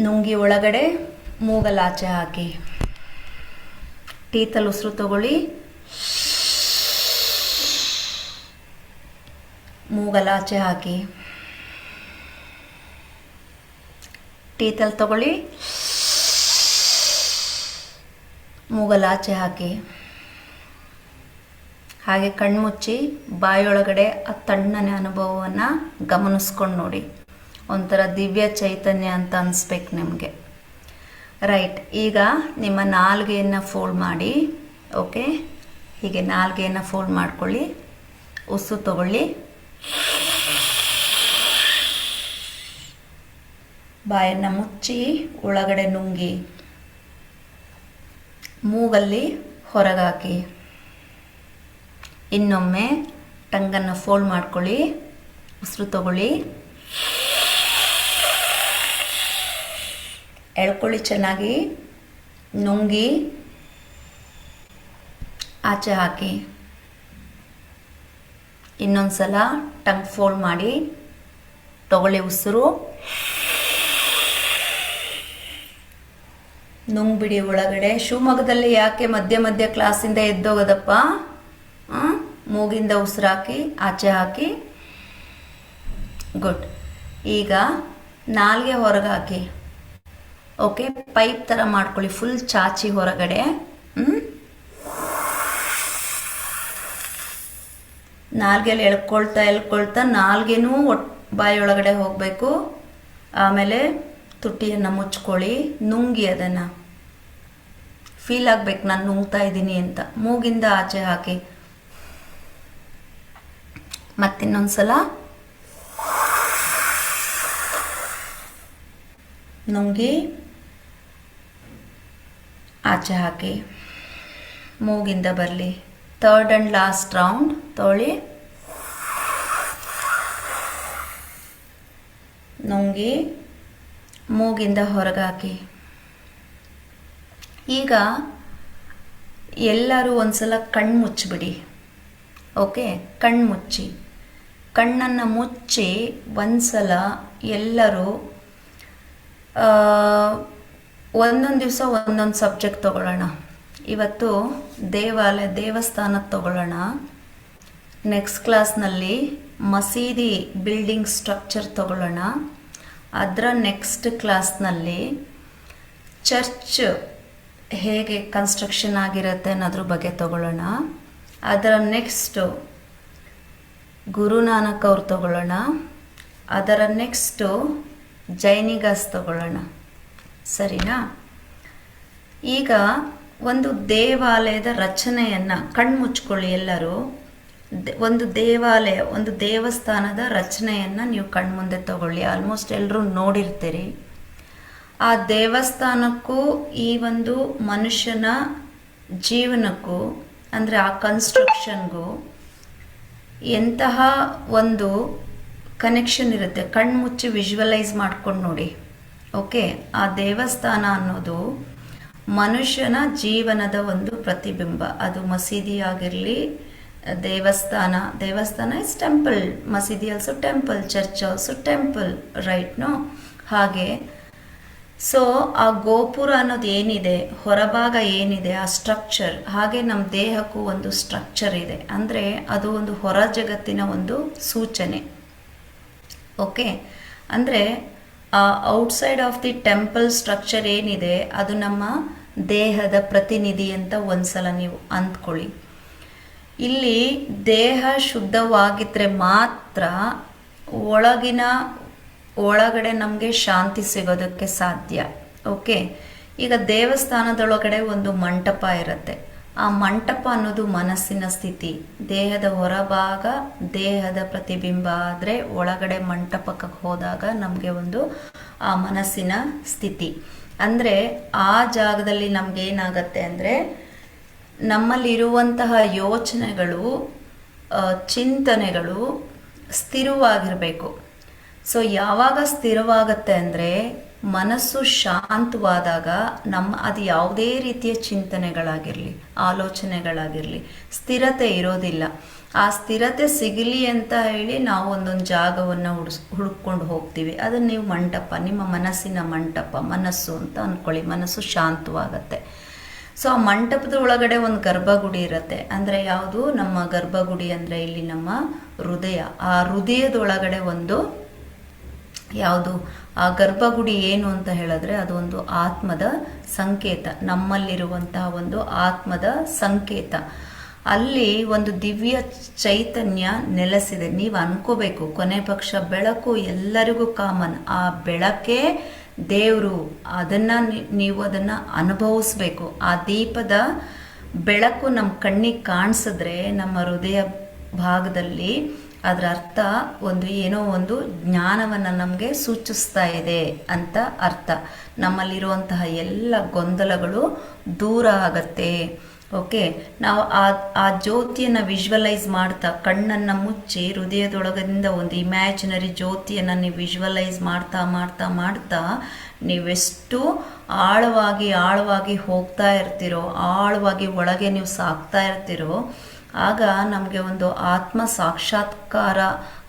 Speaker 1: ನುಂಗಿ ಒಳಗಡೆ, ಮೂಗಲ್ಲಿ ಆಚೆ ಹಾಕಿ. ಟೀತಲ್ಲಿ ಉಸಿರು ತಗೊಳ್ಳಿ. ಮೂಗಲ್ಲಿ ಆಚೆ ಹಾಕಿ. ಟೀತಲ್ಲಿ ತಗೊಳ್ಳಿ. ಮೂಗಲ್ಲಿ ಆಚೆ ಹಾಕಿ. ಹಾಗೆ ಕಣ್ಮುಚ್ಚಿ ಬಾಯೊಳಗಡೆ ಆ ತಣ್ಣನೆ ಅನುಭವವನ್ನು ಗಮನಿಸ್ಕೊಂಡು ನೋಡಿ. ಒಂಥರ ದಿವ್ಯ ಚೈತನ್ಯ ಅಂತ ಅನಿಸ್ಬೇಕು ನಿಮಗೆ. ರೈಟ್, ಈಗ ನಿಮ್ಮ ನಾಲ್ಗೆಯನ್ನು ಫೋಲ್ಡ್ ಮಾಡಿ. ಓಕೆ, ಹೀಗೆ ನಾಲ್ಗೆಯನ್ನು ಫೋಲ್ಡ್ ಮಾಡ್ಕೊಳ್ಳಿ. ಉಸಿರು ತಗೊಳ್ಳಿ. ಬಾಯನ್ನು ಮುಚ್ಚಿ ಒಳಗಡೆ ನುಂಗಿ. ಮೂಗಲ್ಲಿ ಹೊರಗಾಕಿ. ಇನ್ನೊಮ್ಮೆ ಟಂಗನ್ನು ಫೋಲ್ಡ್ ಮಾಡ್ಕೊಳ್ಳಿ. ಉಸಿರು ತಗೊಳ್ಳಿ. ಎಳ್ಕೊಳ್ಳಿ ಚೆನ್ನಾಗಿ. ನುಂಗಿ ಆಚೆ ಹಾಕಿ. ಇನ್ನೊಂದು ಸಲ ಟಂಗ್ ಫೋಲ್ಡ್ ಮಾಡಿ. ತಗೊಳ್ಳಿ ಉಸಿರು. ನುಂಗ್ಬಿಡಿ ಒಳಗಡೆ. ಶಿವಮೊಗ್ಗದಲ್ಲಿ ಯಾಕೆ ಮಧ್ಯ ಕ್ಲಾಸಿಂದ ಎದ್ದೋಗೋದಪ್ಪ? ಮೂಗಿಂದ ಉಸಿರಾಕಿ ಆಚೆ ಹಾಕಿ. ಗುಡ್. ಈಗ ನಾಲ್ಗೆ ಹೊರಗೆ ಹಾಕಿ. ಓಕೆ, ಪೈಪ್ ಥರ ಮಾಡ್ಕೊಳ್ಳಿ, ಫುಲ್ ಚಾಚಿ ಹೊರಗಡೆ. ನಾಲ್ಗೆಲ್ಲಿ ಎಳ್ಕೊಳ್ತಾ ನಾಲ್ಗೆನೂ ಬಾಯಿಯೊಳಗಡೆ ಹೋಗಬೇಕು. ಆಮೇಲೆ ತುಟಿಯನ್ನು ಮುಚ್ಕೊಳ್ಳಿ, ನುಂಗಿ ಅದನ್ನು ಫೀಲ್ ಆಗಬೇಕು ನಾನು ನುಂಗ್ತಾ ಇದ್ದೀನಿ ಅಂತ. ಮೂಗಿಂದ ಆಚೆ ಹಾಕಿ. ಮತ್ತಿನ್ನೊಂದ್ಸಲ ನುಂಗಿ ಆಚೆ ಹಾಕಿ, ಮೂಗಿಂದ ಬರಲಿ. ಥರ್ಡ್ ಆ್ಯಂಡ್ ಲಾಸ್ಟ್ ರೌಂಡ್ ತೊಗೊಳ್ಳಿ. ನುಂಗಿ ಮೂಗಿಂದ ಹೊರಗೆ ಹಾಕಿ. ಈಗ ಎಲ್ಲರೂ ಒಂದ್ಸಲ ಕಣ್ಣು ಮುಚ್ಚಿಬಿಡಿ. ಓಕೆ, ಕಣ್ಣು ಮುಚ್ಚಿ, ಕಣ್ಣನ್ನು ಮುಚ್ಚಿ ಒಂದ್ಸಲ ಎಲ್ಲರೂ ಒಂದೊಂದು ದಿವಸ ಒಂದೊಂದು ಸಬ್ಜೆಕ್ಟ್ ತಗೊಳ್ಳೋಣ. ಇವತ್ತು ದೇವಸ್ಥಾನದ ತಗೊಳ್ಳೋಣ. ನೆಕ್ಸ್ಟ್ ಕ್ಲಾಸ್ನಲ್ಲಿ ಮಸೀದಿ ಬಿಲ್ಡಿಂಗ್ ಸ್ಟ್ರಕ್ಚರ್ ತಗೊಳ್ಳೋಣ. ಅದರ ನೆಕ್ಸ್ಟ್ ಕ್ಲಾಸ್ನಲ್ಲಿ ಚರ್ಚ್ ಹೇಗೆ ಕನ್ಸ್ಟ್ರಕ್ಷನ್ ಆಗಿರುತ್ತೆ ಅನ್ನೋದ್ರ ಬಗ್ಗೆ ತಗೊಳ್ಳೋಣ. ಅದರ ನೆಕ್ಸ್ಟು ಗುರುನಾನಕ್ ಅವ್ರು ತಗೊಳ್ಳೋಣ. ಅದರ ನೆಕ್ಸ್ಟು ಜೈನಿಗಾಸ್ ತಗೊಳ್ಳೋಣ. ಸರಿನಾ? ಈಗ ಒಂದು ದೇವಾಲಯದ ರಚನೆಯನ್ನು ಕಣ್ಮುಚ್ಕೊಳ್ಳಿ ಎಲ್ಲರೂ. ಒಂದು ದೇವಾಲಯ, ಒಂದು ದೇವಸ್ಥಾನದ ರಚನೆಯನ್ನು ನೀವು ಕಣ್ಮುಂದೆ ತಗೊಳ್ಳಿ. ಆಲ್ಮೋಸ್ಟ್ ಎಲ್ಲರೂ ನೋಡಿರ್ತೀರಿ. ಆ ದೇವಸ್ಥಾನಕ್ಕೂ ಈ ಒಂದು ಮನುಷ್ಯನ ಜೀವನಕ್ಕೂ, ಅಂದರೆ ಆ ಕನ್ಸ್ಟ್ರಕ್ಷನ್ಗೂ ಎಂತಹ ಒಂದು ಕನೆಕ್ಷನ್ ಇರುತ್ತೆ. ಕಣ್ಮುಚ್ಚಿ ವಿಜುವಲೈಸ್ ಮಾಡ್ಕೊಂಡು ನೋಡಿ. ಓಕೆ, ಆ ದೇವಸ್ಥಾನ ಅನ್ನೋದು ಮನುಷ್ಯನ ಜೀವನದ ಒಂದು ಪ್ರತಿಬಿಂಬ. ಅದು ಮಸೀದಿ ಆಗಿರಲಿ, ದೇವಸ್ಥಾನ ಇಸ್ ಟೆಂಪಲ್, ಮಸೀದಿ also temple, church also temple, right? No? ಹಾಗೆ ಸೊ ಆ ಗೋಪುರ ಅನ್ನೋದು ಏನಿದೆ, ಹೊರಭಾಗ ಏನಿದೆ, ಆ ಸ್ಟ್ರಕ್ಚರ್, ಹಾಗೆ ನಮ್ಮ ದೇಹಕ್ಕೂ ಒಂದು ಸ್ಟ್ರಕ್ಚರ್ ಇದೆ. ಅಂದರೆ ಅದು ಒಂದು ಹೊರ ಜಗತ್ತಿನ ಒಂದು ಸೂಚನೆ. ಓಕೆ, ಅಂದರೆ ಆ outside of the temple structure ಏನಿದೆ ಅದು ನಮ್ಮ ದೇಹದ ಪ್ರತಿನಿಧಿ ಅಂತ ಒಂದ್ಸಲ ನೀವು ಅಂದ್ಕೊಳ್ಳಿ. ಇಲ್ಲಿ ದೇಹ ಶುದ್ಧವಾಗಿದ್ದರೆ ಮಾತ್ರ ಒಳಗಡೆ ನಮಗೆ ಶಾಂತಿ ಸಿಗೋದಕ್ಕೆ ಸಾಧ್ಯ. ಓಕೆ, ಈಗ ದೇವಸ್ಥಾನದೊಳಗಡೆ ಒಂದು ಮಂಟಪ ಇರುತ್ತೆ. ಆ ಮಂಟಪ ಅನ್ನೋದು ಮನಸ್ಸಿನ ಸ್ಥಿತಿ. ದೇಹದ ಹೊರಭಾಗ ದೇಹದ ಪ್ರತಿಬಿಂಬ ಆದರೆ ಒಳಗಡೆ ಮಂಟಪಕ್ಕೆ ಹೋದಾಗ ನಮಗೆ ಒಂದು ಆ ಮನಸ್ಸಿನ ಸ್ಥಿತಿ. ಅಂದರೆ ಆ ಜಾಗದಲ್ಲಿ ನಮಗೇನಾಗತ್ತೆ ಅಂದರೆ ನಮ್ಮಲ್ಲಿರುವಂತಹ ಯೋಚನೆಗಳು, ಚಿಂತನೆಗಳು ಸ್ಥಿರವಾಗಿರಬೇಕು. ಸೊ ಯಾವಾಗ ಸ್ಥಿರವಾಗತ್ತೆ ಅಂದರೆ ಮನಸ್ಸು ಶಾಂತವಾದಾಗ ಅದು ಯಾವುದೇ ರೀತಿಯ ಚಿಂತನೆಗಳಾಗಿರಲಿ, ಆಲೋಚನೆಗಳಾಗಿರಲಿ, ಸ್ಥಿರತೆ ಇರೋದಿಲ್ಲ. ಆ ಸ್ಥಿರತೆ ಸಿಗಲಿ ಅಂತ ಹೇಳಿ ನಾವು ಒಂದೊಂದು ಜಾಗವನ್ನು ಹುಡುಕೊಂಡು ಹೋಗ್ತೀವಿ. ಅದನ್ನು ನೀವು ಮಂಟಪ, ನಿಮ್ಮ ಮನಸ್ಸಿನ ಮಂಟಪ, ಮನಸ್ಸು ಅಂತ ಅಂದ್ಕೊಳ್ಳಿ. ಮನಸ್ಸು ಶಾಂತವಾಗತ್ತೆ. ಸೊ ಆ ಮಂಟಪದ ಒಳಗಡೆ ಒಂದು ಗರ್ಭಗುಡಿ ಇರುತ್ತೆ. ಅಂದರೆ ಯಾವುದು? ನಮ್ಮ ಗರ್ಭಗುಡಿ ಅಂದರೆ ಇಲ್ಲಿ ನಮ್ಮ ಹೃದಯ. ಆ ಹೃದಯದೊಳಗಡೆ ಒಂದು ಯಾವುದು? ಆ ಗರ್ಭಗುಡಿ ಏನು ಅಂತ ಹೇಳಿದ್ರೆ ಅದು ಒಂದು ಆತ್ಮದ ಸಂಕೇತ, ನಮ್ಮಲ್ಲಿರುವಂತಹ ಒಂದು ಆತ್ಮದ ಸಂಕೇತ. ಅಲ್ಲಿ ಒಂದು ದಿವ್ಯ ಚೈತನ್ಯ ನೆಲೆಸಿದೆ. ನೀವು ಅನ್ಕೋಬೇಕು, ಕೊನೆ ಪಕ್ಷ ಬೆಳಕು ಎಲ್ಲರಿಗೂ ಕಾಮನ್. ಆ ಬೆಳಕೇ ದೇವರು. ನೀವು ಅದನ್ನು ಅನುಭವಿಸ್ಬೇಕು. ಆ ದೀಪದ ಬೆಳಕು ನಮ್ಮ ಕಣ್ಣಿಗೆ ಕಾಣಿಸಿದ್ರೆ ನಮ್ಮ ಹೃದಯ ಭಾಗದಲ್ಲಿ ಅದರ ಅರ್ಥ ಏನೋ ಒಂದು ಜ್ಞಾನವನ್ನು ನಮಗೆ ಸೂಚಿಸ್ತಾ ಇದೆ ಅಂತ ಅರ್ಥ. ನಮ್ಮಲ್ಲಿರುವಂತಹ ಎಲ್ಲ ಗೊಂದಲಗಳು ದೂರ ಆಗತ್ತೆ. ಓಕೆ, ನಾವು ಆ ಜ್ಯೋತಿಯನ್ನು ವಿಜುವಲೈಸ್ ಮಾಡ್ತಾ, ಕಣ್ಣನ್ನು ಮುಚ್ಚಿ ಹೃದಯದೊಳಗದಿಂದ ಒಂದು ಇಮ್ಯಾಜಿನರಿ ಜ್ಯೋತಿಯನ್ನು ನೀವು ವಿಜುವಲೈಸ್ ಮಾಡ್ತಾ ಮಾಡ್ತಾ ಮಾಡ್ತಾ ನೀವೆಷ್ಟು ಆಳವಾಗಿ ಹೋಗ್ತಾ ಇರ್ತೀರೋ, ಆಳವಾಗಿ ಒಳಗೆ ನೀವು ಸಾಕ್ತಾ ಇರ್ತೀರೋ, ಆಗ ನಮಗೆ ಒಂದು ಆತ್ಮ ಸಾಕ್ಷಾತ್ಕಾರ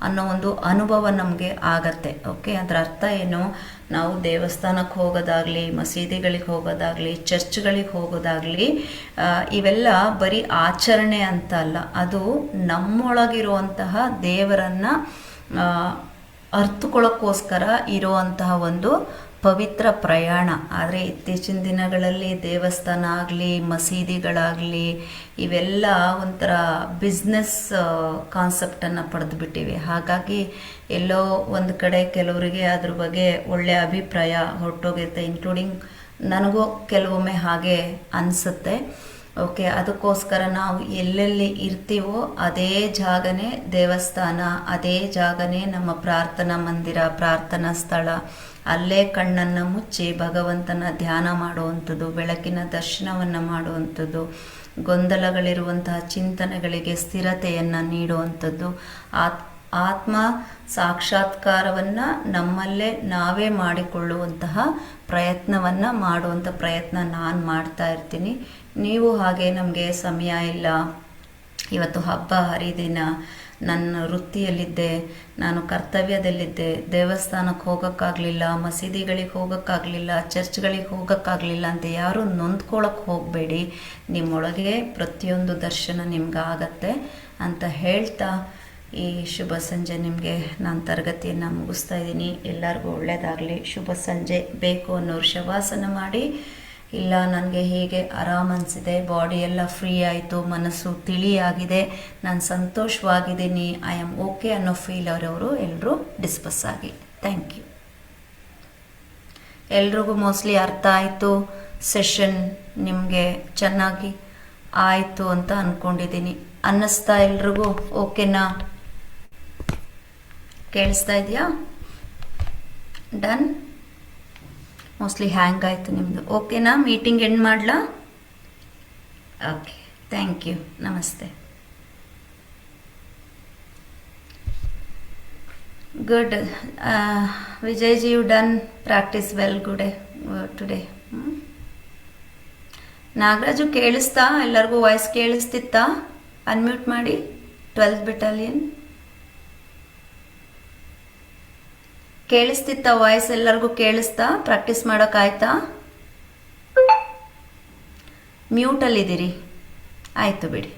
Speaker 1: ಅನ್ನೋ ಒಂದು ಅನುಭವ ನಮಗೆ ಆಗತ್ತೆ. ಓಕೆ, ಅದರ ಅರ್ಥ ಏನು? ನಾವು ದೇವಸ್ಥಾನಕ್ಕೆ ಹೋಗೋದಾಗಲಿ, ಮಸೀದಿಗಳಿಗೆ ಹೋಗೋದಾಗಲಿ, ಚರ್ಚ್ಗಳಿಗೆ ಹೋಗೋದಾಗಲಿ, ಇವೆಲ್ಲ ಬರೀ ಆಚರಣೆ ಅಂತ ಅಲ್ಲ. ಅದು ನಮ್ಮೊಳಗಿರುವಂತಹ ದೇವರನ್ನು ಅರ್ಥಕೊಳ್ಳೋಕ್ಕೋಸ್ಕರ ಇರುವಂತಹ ಒಂದು ಪವಿತ್ರ ಪ್ರಯಾಣ. ಆದರೆ ಇತ್ತೀಚಿನ ದಿನಗಳಲ್ಲಿ ದೇವಸ್ಥಾನ ಆಗಲಿ, ಮಸೀದಿಗಳಾಗಲಿ, ಇವೆಲ್ಲ ಒಂಥರ ಬಿಸ್ನೆಸ್ ಕಾನ್ಸೆಪ್ಟನ್ನು ಪಡೆದುಬಿಟ್ಟಿವೆ. ಹಾಗಾಗಿ ಎಲ್ಲೋ ಒಂದು ಕಡೆ ಕೆಲವರಿಗೆ ಅದ್ರ ಬಗ್ಗೆ ಒಳ್ಳೆಯ ಅಭಿಪ್ರಾಯ ಹೊರಟೋಗಿರುತ್ತೆ, ಇನ್ಕ್ಲೂಡಿಂಗ್ ನನಗೂ ಕೆಲವೊಮ್ಮೆ ಹಾಗೆ ಅನಿಸುತ್ತೆ. ಓಕೆ, ಅದಕ್ಕೋಸ್ಕರ ನಾವು ಎಲ್ಲೆಲ್ಲಿ ಇರ್ತೀವೋ ಅದೇ ಜಾಗನೇ ದೇವಸ್ಥಾನ, ಅದೇ ಜಾಗನೇ ನಮ್ಮ ಪ್ರಾರ್ಥನಾ ಮಂದಿರ, ಪ್ರಾರ್ಥನಾ ಸ್ಥಳ. ಅಲ್ಲೇ ಕಣ್ಣನ್ನು ಮುಚ್ಚಿ ಭಗವಂತನ ಧ್ಯಾನ ಮಾಡುವಂಥದ್ದು, ಬೆಳಕಿನ ದರ್ಶನವನ್ನು ಮಾಡುವಂಥದ್ದು, ಗೊಂದಲಗಳಿರುವಂತಹ ಚಿಂತನೆಗಳಿಗೆ ಸ್ಥಿರತೆಯನ್ನು ನೀಡುವಂಥದ್ದು, ಆತ್ಮ ಸಾಕ್ಷಾತ್ಕಾರವನ್ನು ನಮ್ಮಲ್ಲೇ ನಾವೇ ಮಾಡಿಕೊಳ್ಳುವಂತಹ ಪ್ರಯತ್ನವನ್ನು ಮಾಡುವಂಥ ಪ್ರಯತ್ನ ನಾನು ಮಾಡ್ತಾ ಇರ್ತೀನಿ. ನೀವು ಹಾಗೆ ನಮಗೆ ಸಮಯ ಇಲ್ಲ, ಇವತ್ತು ಹಬ್ಬ ಹರಿದಿನ, ನನ್ನ ವೃತ್ತಿಯಲ್ಲಿದ್ದೆ, ನಾನು ಕರ್ತವ್ಯದಲ್ಲಿದ್ದೆ, ದೇವಸ್ಥಾನಕ್ಕೆ ಹೋಗೋಕ್ಕಾಗಲಿಲ್ಲ, ಮಸೀದಿಗಳಿಗೆ ಹೋಗೋಕ್ಕಾಗಲಿಲ್ಲ, ಚರ್ಚ್ಗಳಿಗೆ ಹೋಗೋಕ್ಕಾಗಲಿಲ್ಲ ಅಂತ ಯಾರೂ ನೊಂದ್ಕೊಳ್ಳೋಕೆ ಹೋಗಬೇಡಿ. ನಿಮ್ಮೊಳಗೆ ಪ್ರತಿಯೊಂದು ದರ್ಶನ ನಿಮ್ಗಾಗತ್ತೆ ಅಂತ ಹೇಳ್ತಾ ಈ ಶುಭ ಸಂಜೆ ನಿಮಗೆ ನಾನು ತರಗತಿಯನ್ನು ಮುಗಿಸ್ತಾ ಇದ್ದೀನಿ. ಎಲ್ಲರಿಗೂ ಒಳ್ಳೆಯದಾಗಲಿ. ಶುಭ ಸಂಜೆ. ಬೇಕು ಅನ್ನೋರು ಶವಾಸನ ಮಾಡಿ. ಇಲ್ಲ ನನಗೆ ಹೀಗೆ ಆರಾಮ್ ಅನಿಸಿದೆ, ಬಾಡಿ ಎಲ್ಲ ಫ್ರೀ ಆಯಿತು, ಮನಸ್ಸು ತಿಳಿಯಾಗಿದೆ, ನಾನು ಸಂತೋಷವಾಗಿದ್ದೀನಿ, ಐ ಆಮ್ ಓಕೆ ಅನ್ನೋ ಫೀಲ್ ಅವರವರು ಎಲ್ಲರೂ ಡಿಸ್ಕಸ್ ಆಗಿ. Thank you. ಎಲ್ರಿಗೂ ಮೋಸ್ಟ್ಲಿ ಅರ್ಥ ಆಯಿತು. ಸೆಷನ್ ನಿಮಗೆ ಚೆನ್ನಾಗಿ ಆಯಿತು ಅಂತ ಅಂದ್ಕೊಂಡಿದ್ದೀನಿ. ಅನ್ನಿಸ್ತಾ ಎಲ್ರಿಗೂ? ಓಕೆನಾ? ಕೇಳಿಸ್ತಾ ಇದೆಯಾ? ಡನ್? ಮೋಸ್ಟ್ಲಿ ಹ್ಯಾಂಗ್ ಆಯಿತು ನಿಮ್ಮದು. ಓಕೆನಾ? ಮೀಟಿಂಗ್ ಎಂಡ್ ಮಾಡಲಾ? Okay, thank you. ನಮಸ್ತೆ. Good. Vijayji, you done practice well good today. Nagaraju ಕೇಳಿಸ್ತಾ? ಎಲ್ಲರಿಗೂ ವಾಯ್ಸ್ ಕೇಳಿಸ್ತಿತ್ತಾ? ಅನ್ಮ್ಯೂಟ್ ಮಾಡಿ. 12th battalion ಕೇಳಿಸ್ತಿತ್ತ? ವಾಯ್ಸ್ ಎಲ್ಲರಿಗೂ ಕೇಳಿಸ್ತಾ? ಪ್ರಾಕ್ಟೀಸ್ ಮಾಡೋಕ್ಕಾಯ್ತಾ? ಮ್ಯೂಟಲ್ಲಿದ್ದೀರಿ. ಆಯಿತು ಬಿಡಿ.